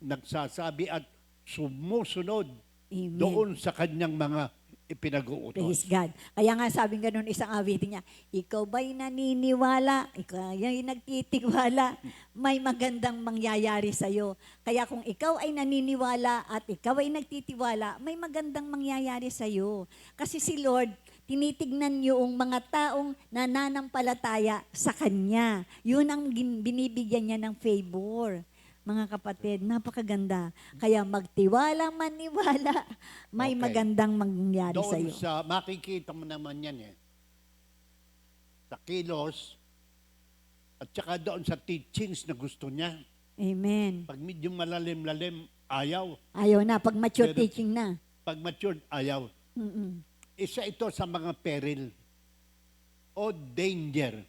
nagsasabi at sumusunod Amen. doon sa kanyang mga ipinag-uutos. Praise God. Kaya nga sabi nga noon isang awitin niya, ikaw ba'y naniniwala? Ikaw yung nagtitiwala, may magandang mangyayari sa'yo. Kaya kung ikaw ay naniniwala at ikaw ay nagtitiwala, may magandang mangyayari sa'yo. Kasi si Lord, tinitignan yung mga taong nananampalataya sa Kanya. Yun ang binibigyan niya ng favor. Mga kapatid, napakaganda. Kaya magtiwala, maniwala, may Okay. magandang mangyayari sa Doon iyo. sa, makikita mo naman yan eh. Sa kilos, at saka doon sa teachings na gusto niya. Amen. Pag medyo malalim-lalim, ayaw. Ayaw na, pag mature Pero- teaching na. Pag matured, ayaw. Mm-mm. Isa ito sa mga peril o danger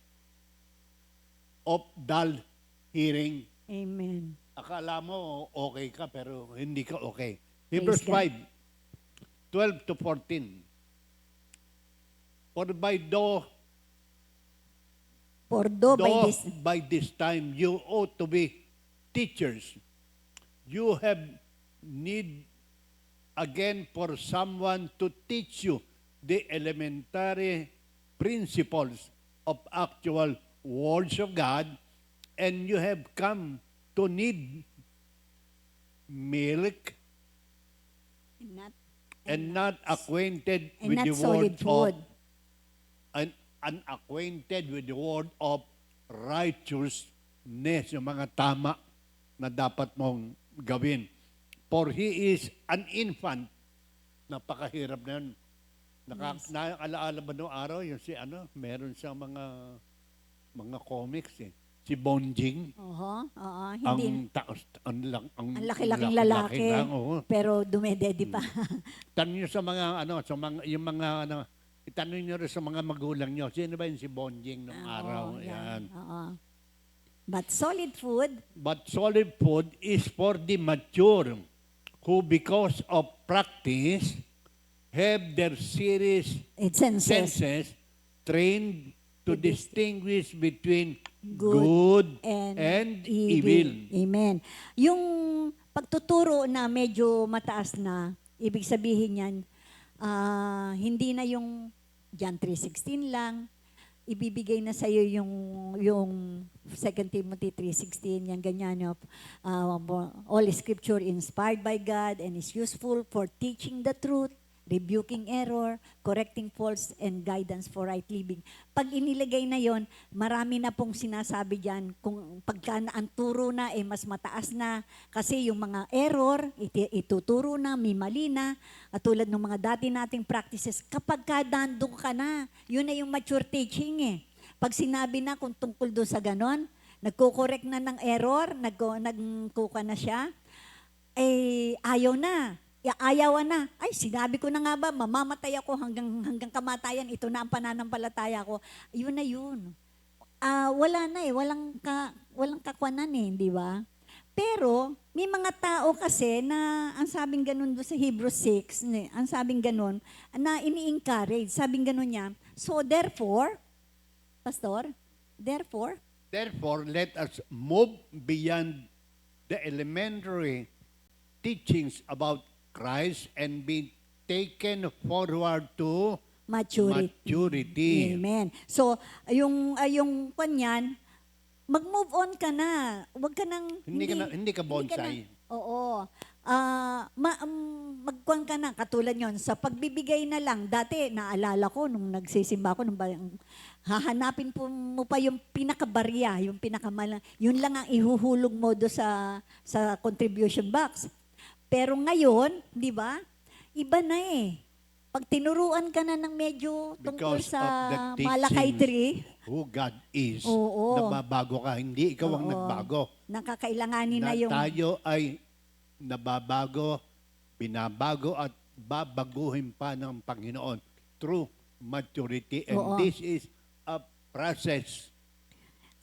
of dull hearing. Amen. Akala mo okay ka pero hindi ka okay. Praise Hebrews God. 5, 12 to 14. For by this time you ought to be teachers, you have need again for someone to teach you the elementary principles of actual words of God, and you have come to need milk and not acquainted and with not the solid word food. of unacquainted with the word of righteousness, yung mga tama na dapat mong gawin. For he is an infant. Napakahirap na yun. Naalaala ba noong araw, yung meron siyang mga comics eh. Si Bonjing. Oo, hindi. Ang Ang laki-laking lalaki, lang, oo. pero dumedede pa. Tanong niyo sa mga itanong niyo rin sa mga magulang niyo, sino ba yung si Bonjing noong araw? Oo, Yan. Oo. But solid food, But solid food is for the mature who because of practice have their it senses senses trained to distinguish between good good and evil. Amen. Yung pagtuturo na medyo mataas na, ibig sabihin yan, hindi na yung John 3:16 lang, ibibigay na sa iyo yung 2 Timothy 3:16, yung ganyan, all scripture inspired by God and is useful for teaching the truth, rebuking error, correcting faults, and guidance for right living. Pag inilagay na yon, marami na pong sinasabi diyan kung pagka ang turo na mas mataas na kasi yung mga error ituturo na, may mali na, at tulad ng mga dati nating practices, kapag nandun ka na, yun na yung mature teaching Pag sinabi na kung tungkol doon sa ganon, nagko-correct na ng error, nagkuka na siya, ayaw na. Ayawan na. Ay, sinabi ko na nga ba, mamamatay ako hanggang kamatayan, ito na ang pananampalataya ko. Yun na yun. Wala na walang kakwanan di ba? Pero, may mga tao kasi na, ang sabing ganun doon sa Hebrews 6, ang sabing ganun, na ini-encourage, sabing ganun niya, so therefore, Pastor, therefore, let us move beyond the elementary teachings about Christ and be taken forward to maturity. Amen. So, yung kanyan, mag-move on ka na. Huwag ka nang... Hindi ka bonsai. Oo. Magkuhan ka na, katulad yon sa pagbibigay na lang. Dati, naalala ko, nung nagsisimba ako, hahanapin mo pa yung pinakabarya, yung yun lang ang ihuhulog mo do sa contribution box. Pero ngayon, di ba, iba na Pag tinuruan ka na ng medyo tungkol Because sa of the teachings Malakay 3, who God is, Oo. nababago ka. Hindi ikaw ang Oo. nagbago. nakakailanganin na yung... Tayo ay nababago, binabago at babaguhin pa ng Panginoon through maturity. And Oo. this is a process.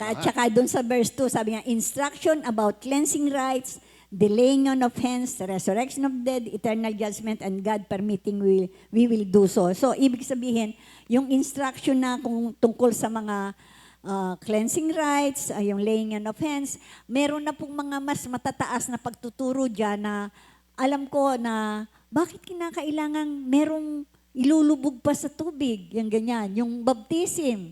At saka doon sa verse 2, sabi niya, instruction about cleansing rites, the laying on of hands, the resurrection of dead, eternal judgment, and God permitting we will do so. So, ibig sabihin, yung instruction na kung tungkol sa mga cleansing rites, yung laying on of hands, meron na pong mga mas matataas na pagtuturo dyan na alam ko na bakit kinakailangang merong ilulubog pa sa tubig, yung ganyan, yung baptism.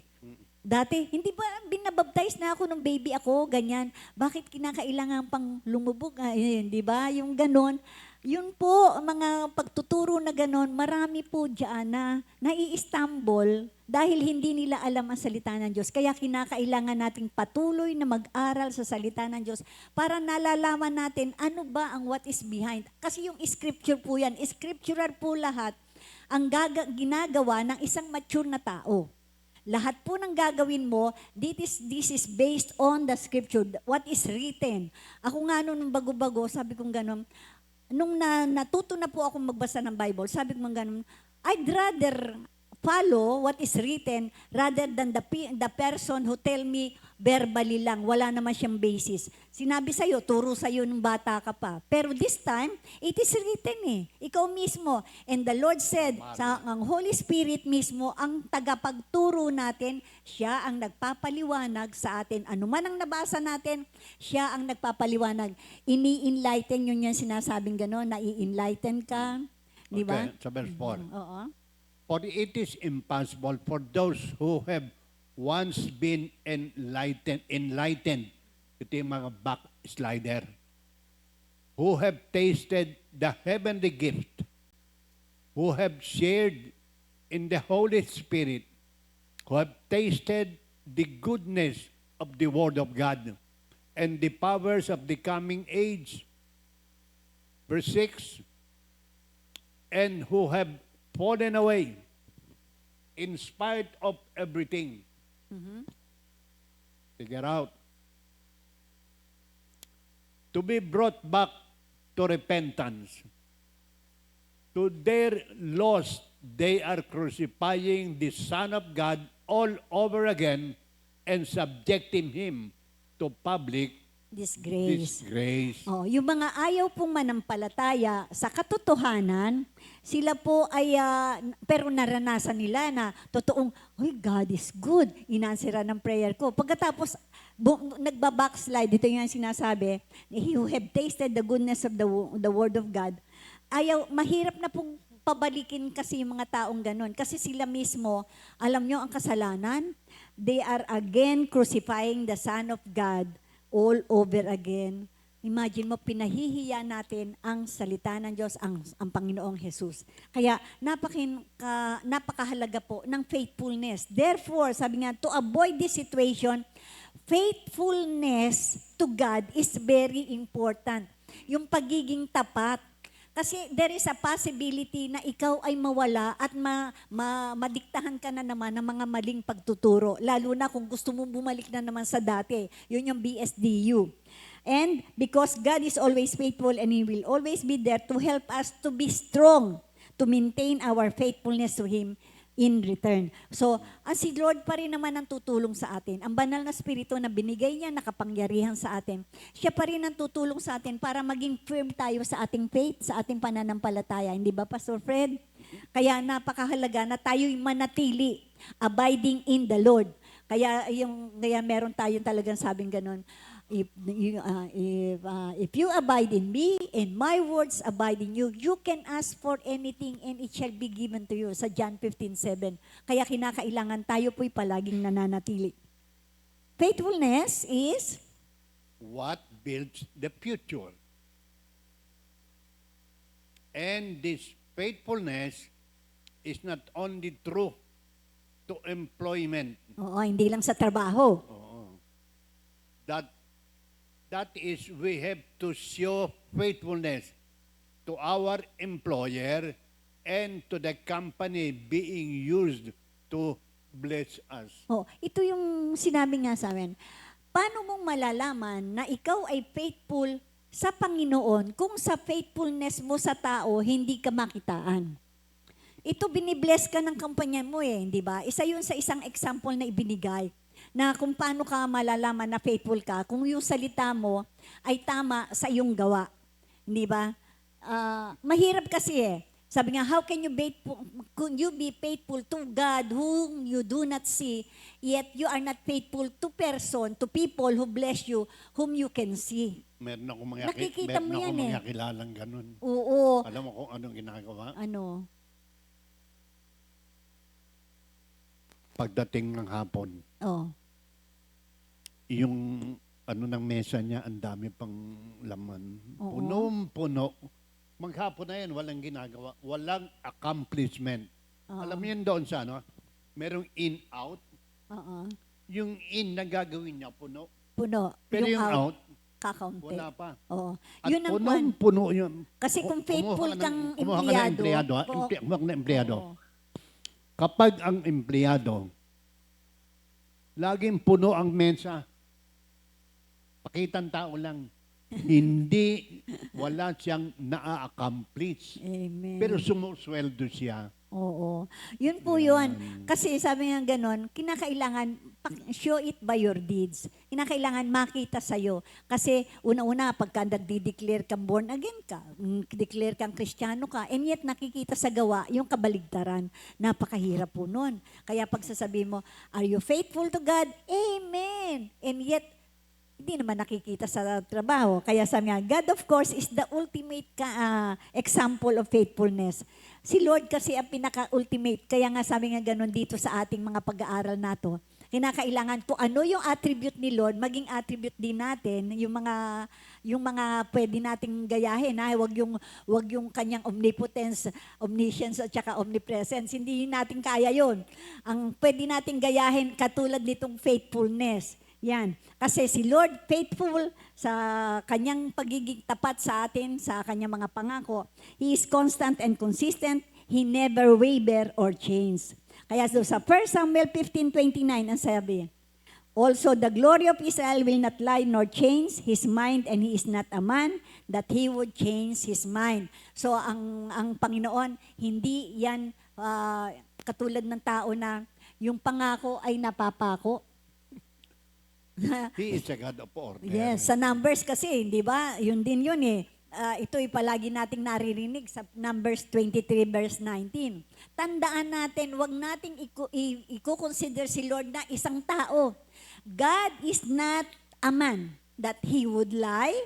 Dati, hindi ba binabaptize na ako nung baby ako, ganyan. Bakit kinakailangan pang lumubog? Di ba? Yung ganon. Yun po, mga pagtuturo na ganon, marami po dyan na nai-stumble dahil hindi nila alam ang salita ng Diyos. Kaya kinakailangan nating patuloy na mag-aral sa salita ng Diyos para nalalaman natin ano ba ang what is behind. Kasi yung scripture po yan, scriptural po lahat ang ginagawa ng isang mature na tao. Lahat po ng gagawin mo, this is based on the scripture, what is written. Ako nga nung bago-bago, sabi kong gano'n, nung natuto na po akong magbasa ng Bible, sabi kong gano'n, I'd rather follow what is written rather than the person who tell me verbally lang, wala naman siyang basis. Sinabi sa'yo, turo sa'yo nung bata ka pa. Pero this time, it is written Ikaw mismo. And the Lord said, ang Holy Spirit mismo, ang tagapagturo natin, siya ang nagpapaliwanag sa atin. Ano man ang nabasa natin, siya ang nagpapaliwanag. Ini-enlighten yun yung sinasabing gano'n, na-i-enlighten ka. Di ba? Okay, sa verse 4. Oo. For it is impossible for those who have once been enlightened, ito yung mga backslider, who have tasted the heavenly gift, who have shared in the Holy Spirit, who have tasted the goodness of the Word of God and the powers of the coming age. Verse 6, and who have fallen away in spite of everything. Figure out. To be brought back to repentance. To their loss, they are crucifying the Son of God all over again and subjecting Him to public disgrace. Yung mga ayaw pong manampalataya sa katotohanan, sila po ay, pero naranasan nila na totoong, God is good, inansera ng prayer ko. Pagkatapos, nagbabackslide, ito yung sinasabi, he who have tasted the goodness of the Word of God, mahirap na pong pabalikin kasi yung mga taong ganun. Kasi sila mismo, alam nyo ang kasalanan, they are again crucifying the Son of God all over again. Imagine mo, pinahihiya natin ang salita ng Diyos, ang Panginoong Jesus. Kaya napakahalaga po ng faithfulness. Therefore, sabi nga, to avoid this situation, faithfulness to God is very important. Yung pagiging tapat. Kasi there is a possibility na ikaw ay mawala at madiktahan ka na naman ng mga maling pagtuturo. Lalo na kung gusto mo bumalik na naman sa dati. Yun yung BSDU. And because God is always faithful and He will always be there to help us to be strong, to maintain our faithfulness to Him in return. So, si Lord pa rin naman ang tutulong sa atin. Ang banal na spirito na binigay niya, nakapangyarihan sa atin, siya pa rin ang tutulong sa atin para maging firm tayo sa ating faith, sa ating pananampalataya. Hindi ba, Pastor Fred? Kaya napakahalaga na tayo'y manatili, abiding in the Lord. Kaya meron tayong talagang sabing ganun, if you abide in me and my words abide in you, you can ask for anything and it shall be given to you. Sa John 15:7. Kaya kinakailangan tayo po'y palaging nananatili. Faithfulness is What builds the future? And this faithfulness is not only true to employment. hindi lang sa trabaho. That is, we have to show faithfulness to our employer and to the company being used to bless us. Ito yung sinabi nga sa amin. Paano mong malalaman na ikaw ay faithful sa Panginoon kung sa faithfulness mo sa tao hindi ka makitaan? Ito binibless ka ng kampanya mo hindi ba? Isa yun sa isang example na ibinigay na kung paano ka malalaman na faithful ka kung yung salita mo ay tama sa iyong gawa. Hindi ba? Mahirap kasi Sabi nga, how can you be faithful to God whom you do not see, yet you are not faithful to people who bless you, whom you can see? Meron akong Nakikita mo yan mga kilalang ganun. Oo. Alam mo kung anong ginagawa? Ano? Pagdating ng hapon, yung ng mesa niya, ang dami pang laman. Oo. Punong-puno. Maghapon na yan, walang ginagawa. Walang accomplishment. Alam mo yun doon sa merong in-out. Yung in na gagawin niya, puno. Puno. Pero yung out, kakaunti. wala pa. Oo. At Yun ang punong-puno yun. Kasi kung faithful kang Kumuha ka ng empleyado. Kumuha ka ng empleyado. Kapag ang empleyado, laging puno ang mensa, pakitang tao lang, hindi, wala siyang na-accomplish. Amen. Pero sumusweldo siya. Oo. Yun po yun. Kasi sabi nga ganon, kinakailangan, show it by your deeds. Kinakailangan makita sa'yo. Kasi una-una, pagka nagdi-declare kang born again ka, declare kang Kristiyano ka, and yet nakikita sa gawa yung kabaligtaran. Napakahirap po nun. Kaya pag sasabihin mo, are you faithful to God? Amen! And yet, hindi naman nakikita sa trabaho. Kaya sabi nga, God of course is the ultimate example of faithfulness. Si Lord kasi ang pinaka-ultimate. Kaya nga sabi nga ganun dito sa ating mga pag-aaral nato. Kinakailangan kung ano yung attribute ni Lord, maging attribute din natin, yung mga pwede nating gayahin. Wag yung kanyang omnipotence, omniscience, at saka omnipresence. Hindi natin kaya yon. Ang pwede nating gayahin katulad nitong faithfulness. Yan. Kasi si Lord faithful sa kanyang pagiging tapat sa atin, sa kanyang mga pangako. He is constant and consistent. He never waver or change. Kaya sa 1 Samuel 15:29 ang sabi, also the glory of Israel will not lie nor change his mind, and he is not a man that he would change his mind. So ang Panginoon, hindi yan katulad ng tao na yung pangako ay napapako. He is a God of order. Yes, sa Numbers kasi, di ba? Yun din yun ito'y palagi nating naririnig sa Numbers 23 verse 19. Tandaan natin, wag nating i-consider si Lord na isang tao. God is not a man that He would lie.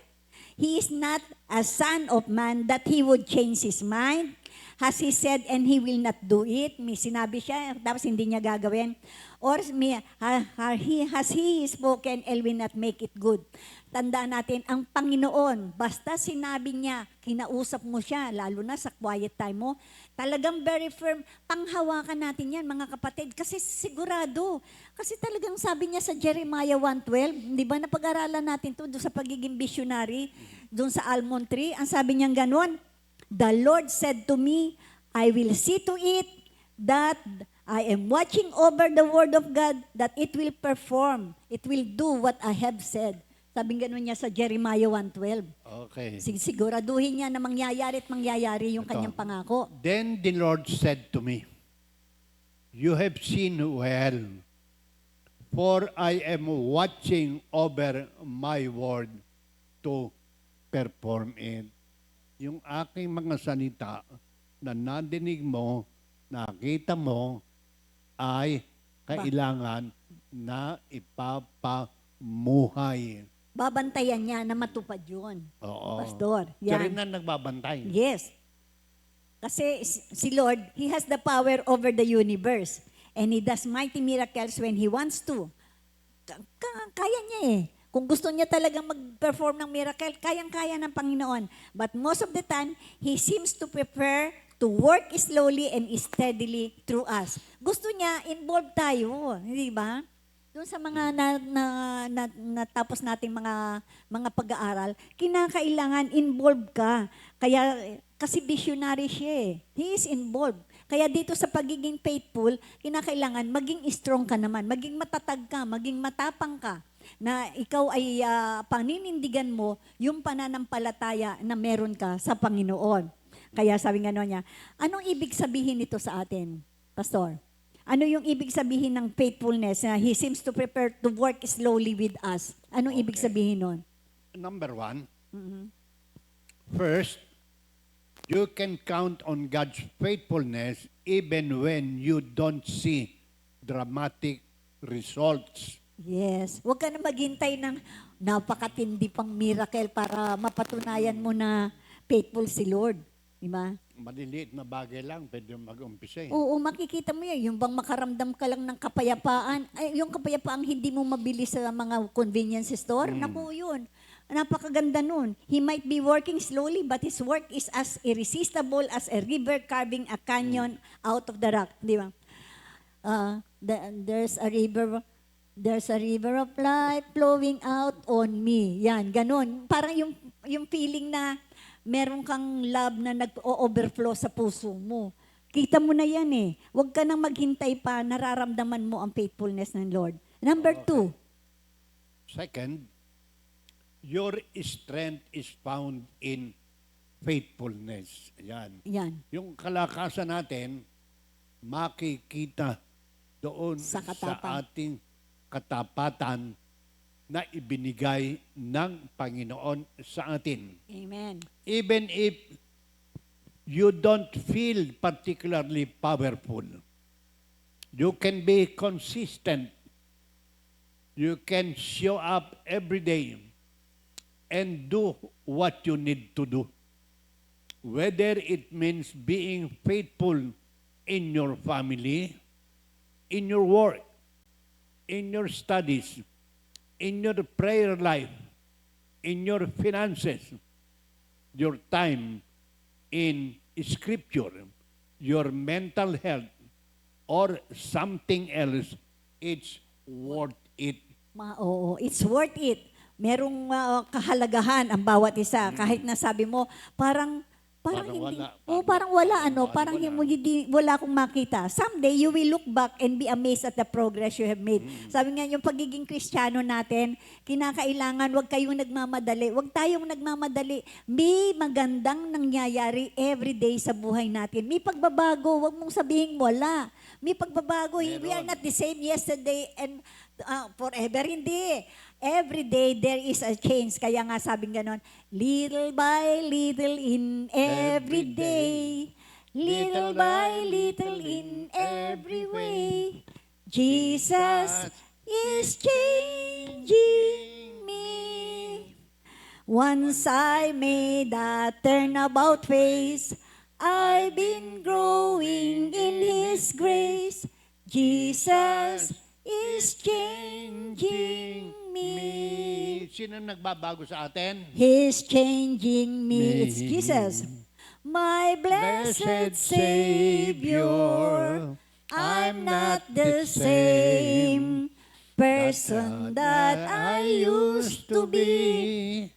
He is not a son of man that He would change His mind. Has He said and He will not do it? May sinabi siya, tapos hindi niya gagawin. Or has He spoken and will not make it good? Tandaan natin, ang Panginoon, basta sinabi niya, kinausap mo siya, lalo na sa quiet time mo, talagang very firm, panghawakan natin yan, mga kapatid, kasi sigurado. Kasi talagang sabi niya sa Jeremiah 1:12, di ba napag-aralan natin to doon sa pagiging visionary, doon sa almond tree, ang sabi niya ganon, the Lord said to me, I will see to it that I am watching over the word of God that it will perform. It will do what I have said. Sabing gano'n niya sa Jeremiah 1:12. Okay. Siguraduhin niya na mangyayari at mangyayari yung Ito. kanyang pangako. Then the Lord said to me, you have seen well, for I am watching over my word to perform it. Yung aking mga salita na nadinig mo, nakita mo, ay kailangan na ipapamuhay. Babantayan niya na matupad yun. Oo. Pastor, Siya yan. rin na nagbabantay. Yes. Kasi si Lord, He has the power over the universe. And He does mighty miracles when He wants to. Kaya niya eh. Kung gusto niya talagang mag-perform ng miracle, kayang-kaya ng Panginoon. But most of the time, He seems to prefer to work slowly and steadily through us. Gusto niya, involved tayo. Hindi ba? Doon sa mga natapos nating mga pag-aaral, kinakailangan involved ka. Kaya, kasi visionary siya eh. He is involved. Kaya dito sa pagiging faithful, kinakailangan maging strong ka naman, maging matatag ka, maging matapang ka, na ikaw ay paninindigan mo yung pananampalataya na meron ka sa Panginoon. Kaya sabi nga niya, anong ibig sabihin nito sa atin, Pastor? Ano yung ibig sabihin ng faithfulness? He seems to prepare to work slowly with us. Anong ibig sabihin nun? Number one, first, you can count on God's faithfulness even when you don't see dramatic results. Yes. Huwag ka na maghintay ng napakatindi pang miracle para mapatunayan mo na faithful si Lord. Diba? Maliliit na bagay lang, pwede mag-umpisa eh. Oo, makikita mo yan. Yung bang makaramdam ka lang ng kapayapaan, ay, yung kapayapaan hindi mo mabili sa mga convenience store, naku yun. Napakaganda nun. He might be working slowly, but his work is as irresistible as a river carving a canyon out of the rock. Di ba? There's a river of life flowing out on me. Yan, ganun. Parang yung feeling na meron kang love na nag-overflow sa puso mo. Kita mo na yan eh. Huwag ka nang maghintay pa, nararamdaman mo ang faithfulness ng Lord. Number 2. Second, your strength is found in faithfulness. Yan. Yan. Yung kalakasan natin, makikita doon Sa sa katapatan. ating katapatan na ibinigay ng Panginoon sa atin. Amen. Even if you don't feel particularly powerful, you can be consistent. You can show up every day and do what you need to do. Whether it means being faithful in your family, in your work, in your studies, in your prayer life, in your finances, your time in scripture, your mental health, or something else, it's worth it. Oo, it's worth it. Merong kahalagahan ang bawat isa. Kahit na sabi mo, parang Parang hindi. wala. Parang wala, ano, Parang parang wala. wala akong makita. Someday, you will look back and be amazed at the progress you have made. Sabi nga, yung pagiging Kristiyano natin, kinakailangan, huwag kayong nagmamadali. Huwag tayong nagmamadali. May magandang nangyayari every day sa buhay natin. May pagbabago, huwag mong sabihin wala. May pagbabago. We are not the same yesterday and forever. Hindi. Every day, there is a change. Kaya nga sabing ganon, little by little in every day, little by little in every way, Jesus is changing me. Once I made a turnabout face, I've been growing in His grace. Jesus is changing me. Sino nagbabago sa atin? He's changing me. It's Jesus. My blessed Savior, I'm not the same person that I used to be.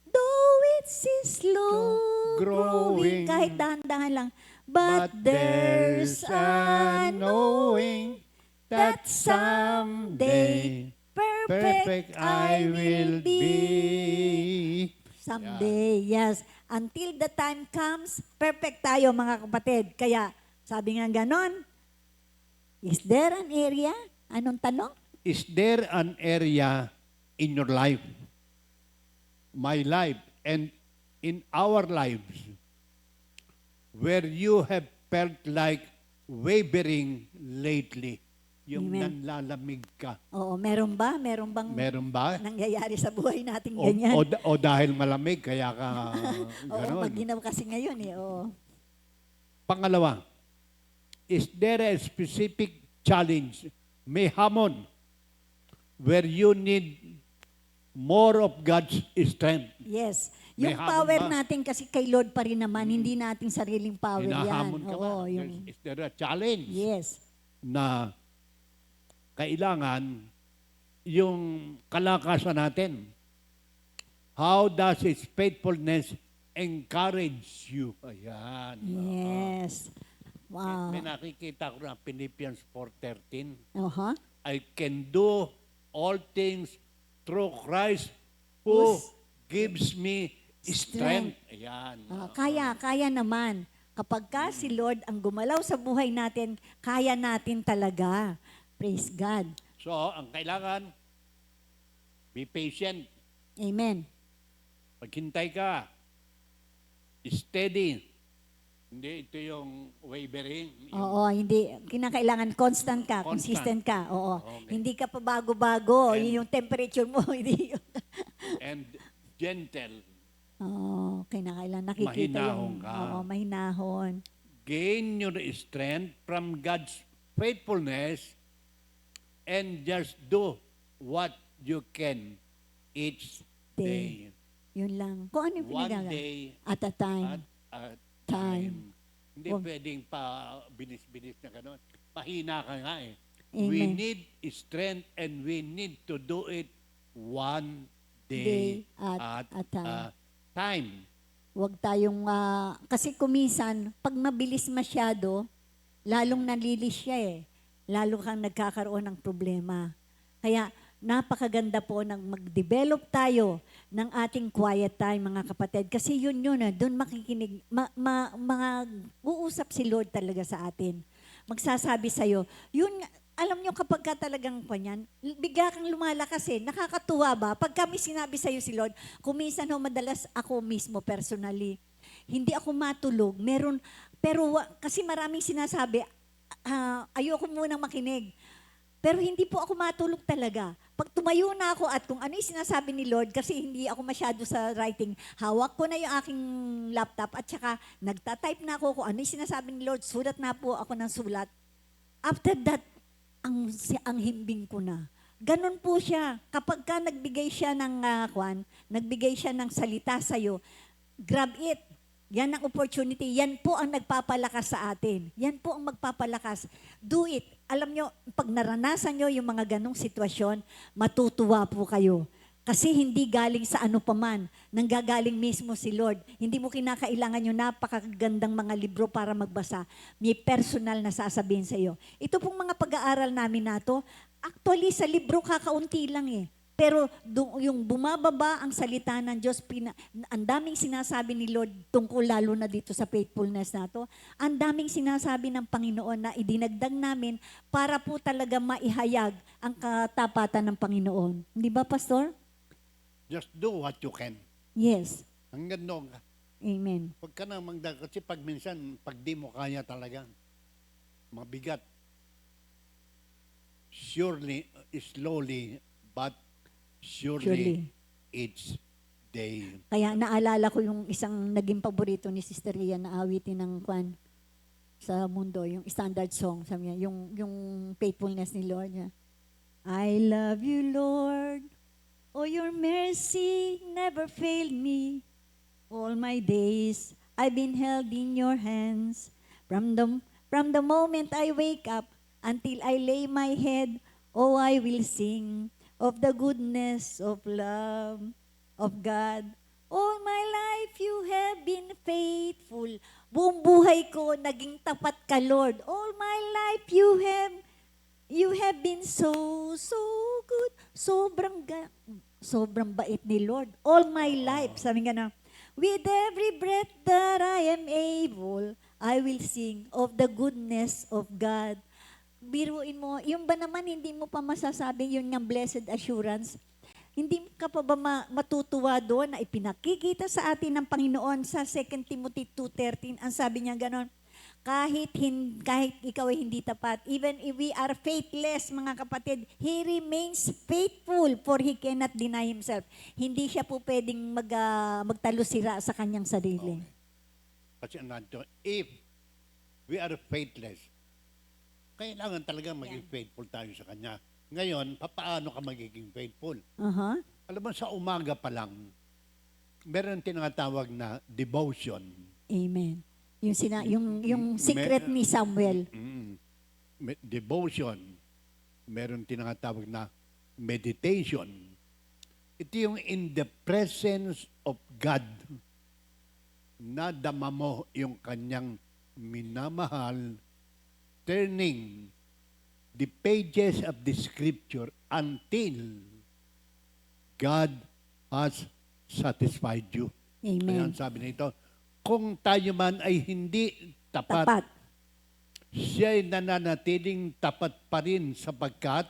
Though it's slow growing, Growing. kahit dahan-dahan lang. But there's a knowing that someday perfect I will be. Someday, yes. Until the time comes, perfect tayo mga kapatid. Kaya, sabi nga ganon, is there an area? Anong tanong? Is there an area in your life, my life, and in our lives where you have felt like wavering lately? Yung Amen. nanlalamig ka. Oo, meron ba? Meron bang Meron ba? nangyayari sa buhay natin O, ganyan? o dahil malamig, kaya ka Oo, gano'n. maginaw kasi ngayon eh. Oo. Pangalawa, is there a specific challenge, may hamon, where you need more of God's strength? Yes. May Yung hamon power ba? natin kasi kay Lord pa rin naman, hindi nating sariling power yan. Hinahamon ka ba? Oo, yung, Is there a challenge yes. na kailangan yung kalakasan natin? How does His faithfulness encourage you? Ayan. Yes. Wow. May nakikita ko na Philippians 4:13. Uh-huh. I can do all things through Christ who gives me strength. Ayan. Kaya naman. Kapag ka si Lord ang gumalaw sa buhay natin, kaya natin talaga. Praise God. So, ang kailangan, be patient. Amen. Maghintay ka. Steady. Hindi ito yung wavering. Oo, hindi. Kinakailangan constant ka, Constant. consistent ka. Oo. Okay. Hindi ka pa bago-bago. And- Yun yung temperature mo. Hindi yun. And gentle. Oo, kinakailangan nakikita Mahinahon yung... ka. Oo, mahinahon. Gain your strength from God's faithfulness and just do what you can each day. Yun lang. Kung ano yung One pinagawa. day At a time. at a Time. time. Hindi Wag- pwedeng pa binis-binis na gano'n. Mahina ka nga eh. We Amen. need strength and we need to do it one Day day at at a time. a time. Huwag tayong... kasi kumisan, pag mabilis masyado, lalong nalilis siya eh. Lalo kang nagkakaroon ng problema. Kaya napakaganda po ng mag-develop tayo ng ating quiet time, mga kapatid. Kasi yun, doon makikinig, uusap si Lord talaga sa atin. Magsasabi sa'yo, yun, alam nyo kapag ka talagang panyan, bigla kang lumalakas eh. Nakakatuwa ba? Pag kami sinabi sa'yo si Lord, kuminsan ho, madalas ako mismo personally, hindi ako matulog. Meron, pero kasi maraming sinasabi, ayoko munang makinig. Pero hindi po ako matulog talaga. Pag tumayo na ako at kung ano yung sinasabi ni Lord, kasi hindi ako masyado sa writing, hawak ko na yung aking laptop at saka nagtatype na ako kung ano yung sinasabi ni Lord, sulat na po ako ng sulat. After that, ang himbing ko na. Ganon po siya. Kapag ka nagbigay siya ng nagbigay siya ng salita sa'yo, grab it. Yan ang opportunity. Yan po ang nagpapalakas sa atin. Yan po ang magpapalakas. Do it. Alam nyo, pag naranasan nyo yung mga ganong sitwasyon, matutuwa po kayo. Kasi hindi galing sa ano paman, nanggagaling mismo si Lord. Hindi mo kinakailangan yung napakagandang mga libro para magbasa. May personal na sasabihin sa iyo. Ito pong mga pag-aaral namin nato, actually sa libro kakaunti lang eh. Pero yung bumababa ang salita ng Diyos, ang daming sinasabi ni Lord tungkol lalo na dito sa faithfulness nato. Ang daming sinasabi ng Panginoon na idinagdag namin para po talaga maihayag ang katapatan ng Panginoon. Hindi ba, Pastor? Just do what you can. Yes. Hanggang doon ka. Amen. Huwag ka na kasi pag minsan, pag di mo kaya talaga, mabigat. Surely, slowly, but surely, Surely. it's day. Kaya naalala ko yung isang naging paborito ni Sister Ria na awitin ng kwan sa mundo, yung standard song, sabi niya, yung faithfulness ni Lord niya. I love you, Lord. Oh, your mercy never failed me. All my days I've been held in your hands. From the moment I wake up until I lay my head, oh, I will sing of the goodness of love of God. All my life you have been faithful. Buong buhay ko naging tapat ka, Lord. All my life you have been so good. Sobrang bait ni Lord. All my life, sabi nga na, with every breath that I am able, I will sing of the goodness of God. Biruin mo, yung ba naman hindi mo pa masasabing yun ng blessed assurance? Hindi ka pa ba matutuwa doon na ipinakikita sa atin ng Panginoon sa 2 Timothy 2:13? Ang sabi niya ganon, kahit ikaw ay hindi tapat, even if we are faithless, mga kapatid, He remains faithful for He cannot deny Himself. Hindi siya po pwedeng magtalusira sa kanyang sarili. Kasi nandito, if we are faithless, kailangan talaga maging faithful tayo sa Kanya. Ngayon, paano ka magiging faithful? Uh-huh. Alam mo, sa umaga pa lang, meron tinatawag na devotion. Amen. Yung secret ni Samuel. Devotion. Meron tinatawag na meditation. Ito yung in the presence of God. Nadama mo yung kanyang minamahal, turning the pages of the scripture until God has satisfied you. Amen. Kaya sabi nito, kung tayo man ay hindi tapat, Tapat. siya'y nananatiling tapat pa rin sapagkat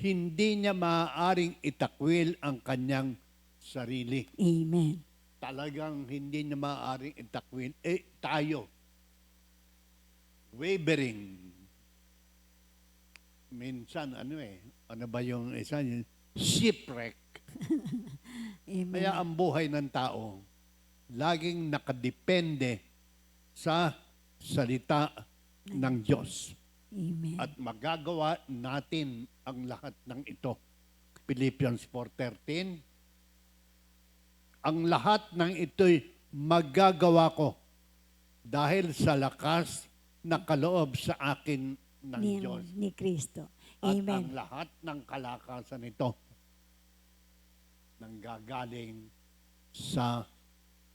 hindi niya maaaring itakwil ang kanyang sarili. Amen. Talagang hindi niya maaaring itakwil. Tayo, wavering. Minsan, ano ba yung isa? Shipwreck. Amen. Kaya ang buhay ng tao, laging nakadepende sa salita ng Diyos. Amen. At magagawa natin ang lahat ng ito. Philippians 4:13. Ang lahat ng ito'y magagawa ko dahil sa lakas na kaloob sa akin ng Diyos. Ni Kristo. At Amen. ang lahat ng kalakasan nito nanggagaling sa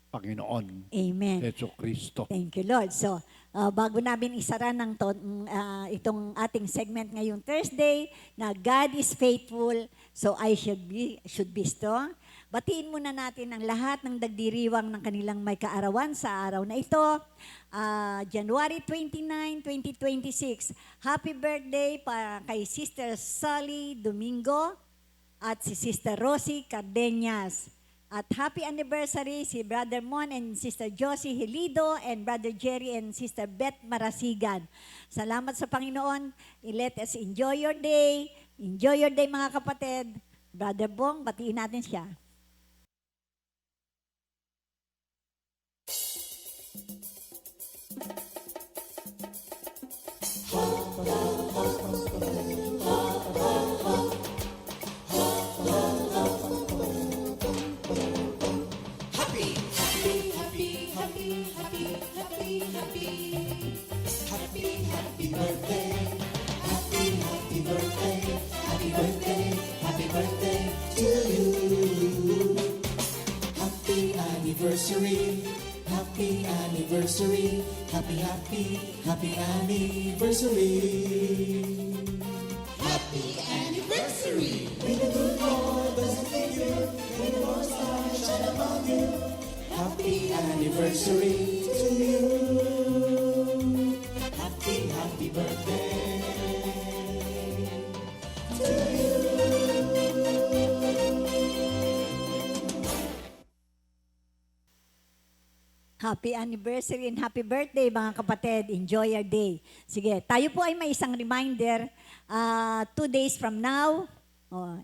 Panginoon. Amen. Yesu Kristo. Thank you, Lord. So, bago namin isara itong ating segment ngayong Thursday, na God is faithful, so I should be strong. Batiin muna natin ang lahat ng dagdiriwang ng kanilang may kaarawan sa araw na ito. January 29, 2026. Happy birthday para kay Sister Sally Domingo at si Sister Rosie Cardenas. At happy anniversary si Brother Mon and Sister Josie Helido and Brother Jerry and Sister Beth Marasigan. Salamat sa Panginoon. Let us enjoy your day. Enjoy your day, mga kapatid. Brother Bong, batiin natin siya. Anniversary, happy anniversary, happy anniversary. Happy anniversary. May the good Lord bless and keep you, may the Lord's light shine upon you. Happy anniversary to you. Happy birthday to you. Happy anniversary and happy birthday, mga kapatid. Enjoy your day. Sige, tayo po ay may isang reminder. 2 days from now,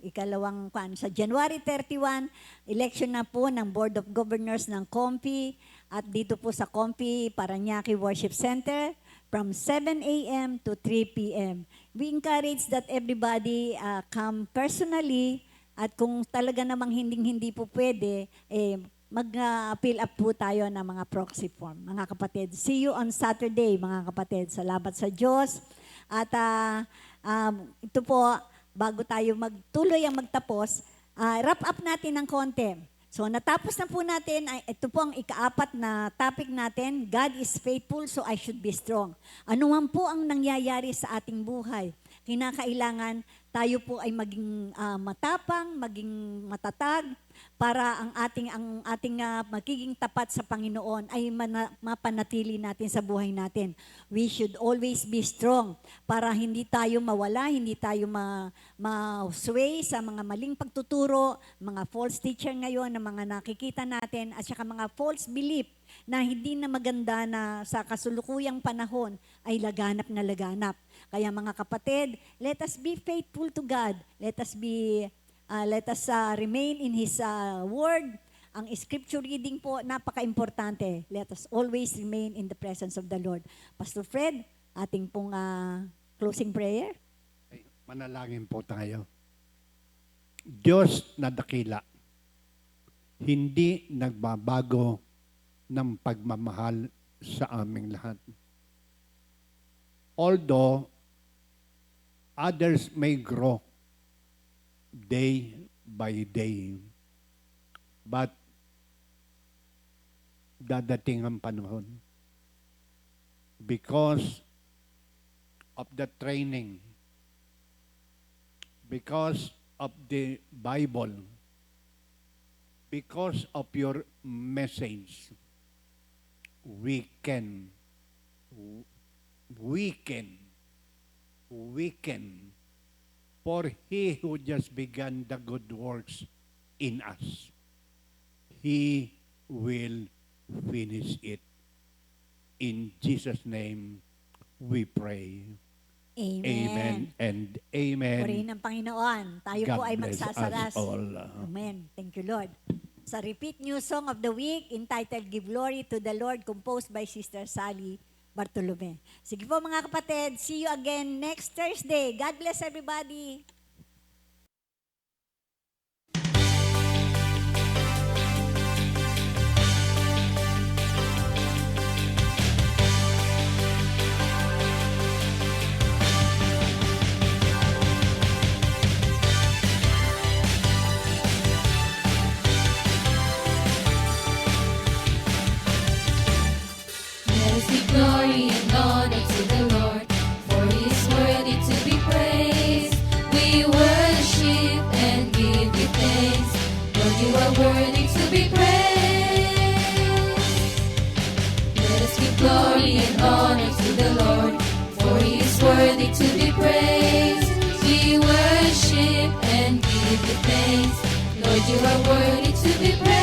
Ikalawang sa January 31, election na po ng Board of Governors ng COMPI at dito po sa COMPI Parañaque Worship Center from 7 a.m. to 3 p.m. We encourage that everybody come personally at kung talaga namang hindi po pwede, mag-fill up po tayo ng mga proxy form. Mga kapatid, see you on Saturday, mga kapatid. Salamat sa Diyos. At ito po, bago tayo magtuloy ang magtapos, wrap up natin ng konti. So natapos na po natin, ito po ang ika-4 na topic natin, God is faithful, so I should be strong. Ano man po ang nangyayari sa ating buhay, kinakailangan tayo po ay maging matapang, maging matatag, para ang ating magiging tapat sa Panginoon ay mapanatili natin sa buhay natin. We should always be strong para hindi tayo mawala, hindi tayo ma-sway sa mga maling pagtuturo, mga false teacher ngayon na mga nakikita natin at saka mga false belief na hindi na maganda na sa kasulukuyang panahon ay laganap na laganap. Kaya mga kapatid, let us be faithful to God. Let us remain in His Word. Ang scripture reading po, napaka-importante. Let us always remain in the presence of the Lord. Pastor Fred, ating pong closing prayer. Ay, manalangin po tayo. Diyos na dakila, hindi nagbabago ng pagmamahal sa aming lahat. Although others may grow day by day, but dadating ang panahon because of the training, because of the Bible, because of your message, we can for He who just began the good works in us, He will finish it. In Jesus' name we pray. Amen. Amen and amen. Purihin ng Panginoon. Tayo po God ay bless magsasaras. us all. Amen. Thank you, Lord. Sa repeat new song of the week entitled Give Glory to the Lord, composed by Sister Sally Bartolome. Sige po mga kapatid, see you again next Thursday. God bless everybody. Let us give glory and honor to the Lord, for He is worthy to be praised. We worship and give you thanks, Lord, you are worthy to be praised. Let us give glory and honor to the Lord, for He is worthy to be praised. We worship and give you thanks, Lord, you are worthy to be praised.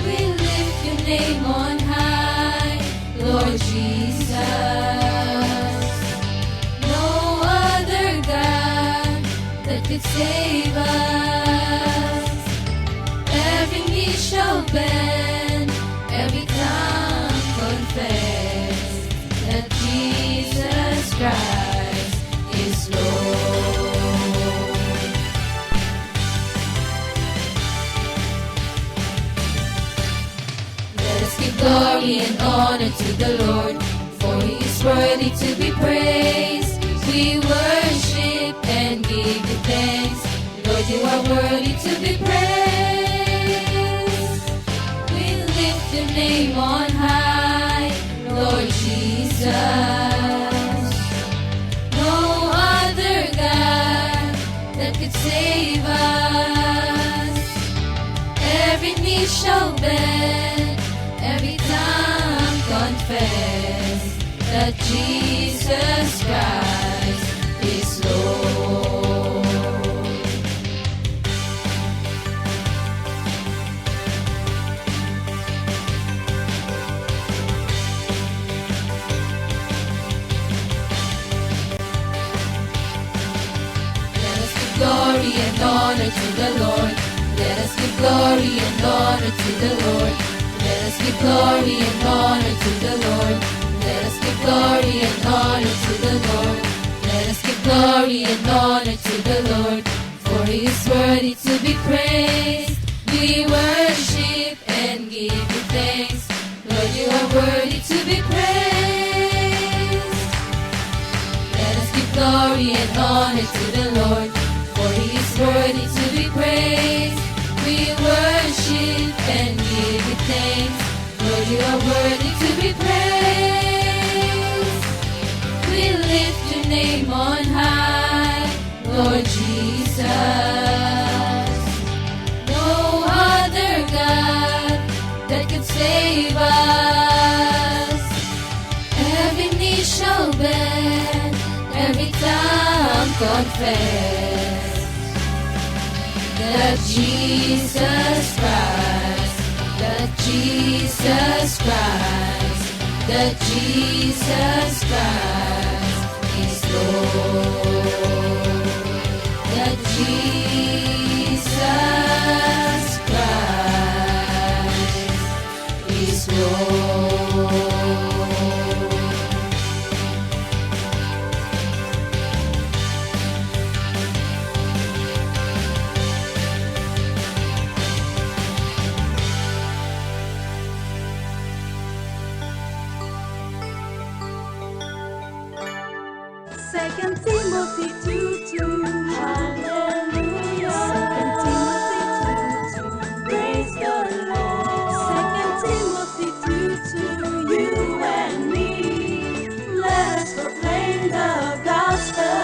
We lift your name on high, Lord Jesus. No other God that could save us. Every knee shall bend, every tongue confess that Jesus Christ is Lord. Let us give glory and honor to the Lord, for He is worthy to be praised. We worship and give you thanks, Lord, you are worthy to be praised. We lift your name on high, Lord Jesus. No other God that could save us. Every knee shall bend, every tongue confess that Jesus Christ is Lord. glory and honor to the Lord. Let us give glory and honor to the Lord. Let us give glory and honor to the Lord. Let us give glory and honor to the Lord. Let us give glory and honor to the Lord. For He is worthy to be praised. We worship and give you thanks. Lord, you are worthy to be praised. Let us give glory and honor to the Lord. For He is worthy to be praised. We worship and give you thanks. Lord, you are worthy to be praised. We lift your name on high, Lord Jesus. No other God that can save us. Every knee shall bend, every tongue confess that Jesus Christ, that Jesus Christ, that Jesus Christ is Lord. That Jesus Christ is Lord. Second Timothy 2:2. Hallelujah. Second Timothy 2:2. Praise the Lord. Second Timothy 2:2. You and me, let us proclaim the gospel.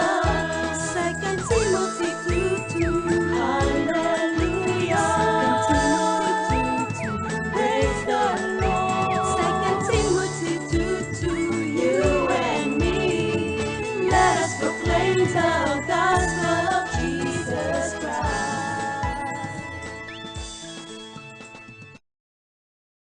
Second Timothy 2:2. Hallelujah. Second Timothy 2:2. Praise the Lord. Second Timothy 2:2. You and me, let us proclaim the gospel.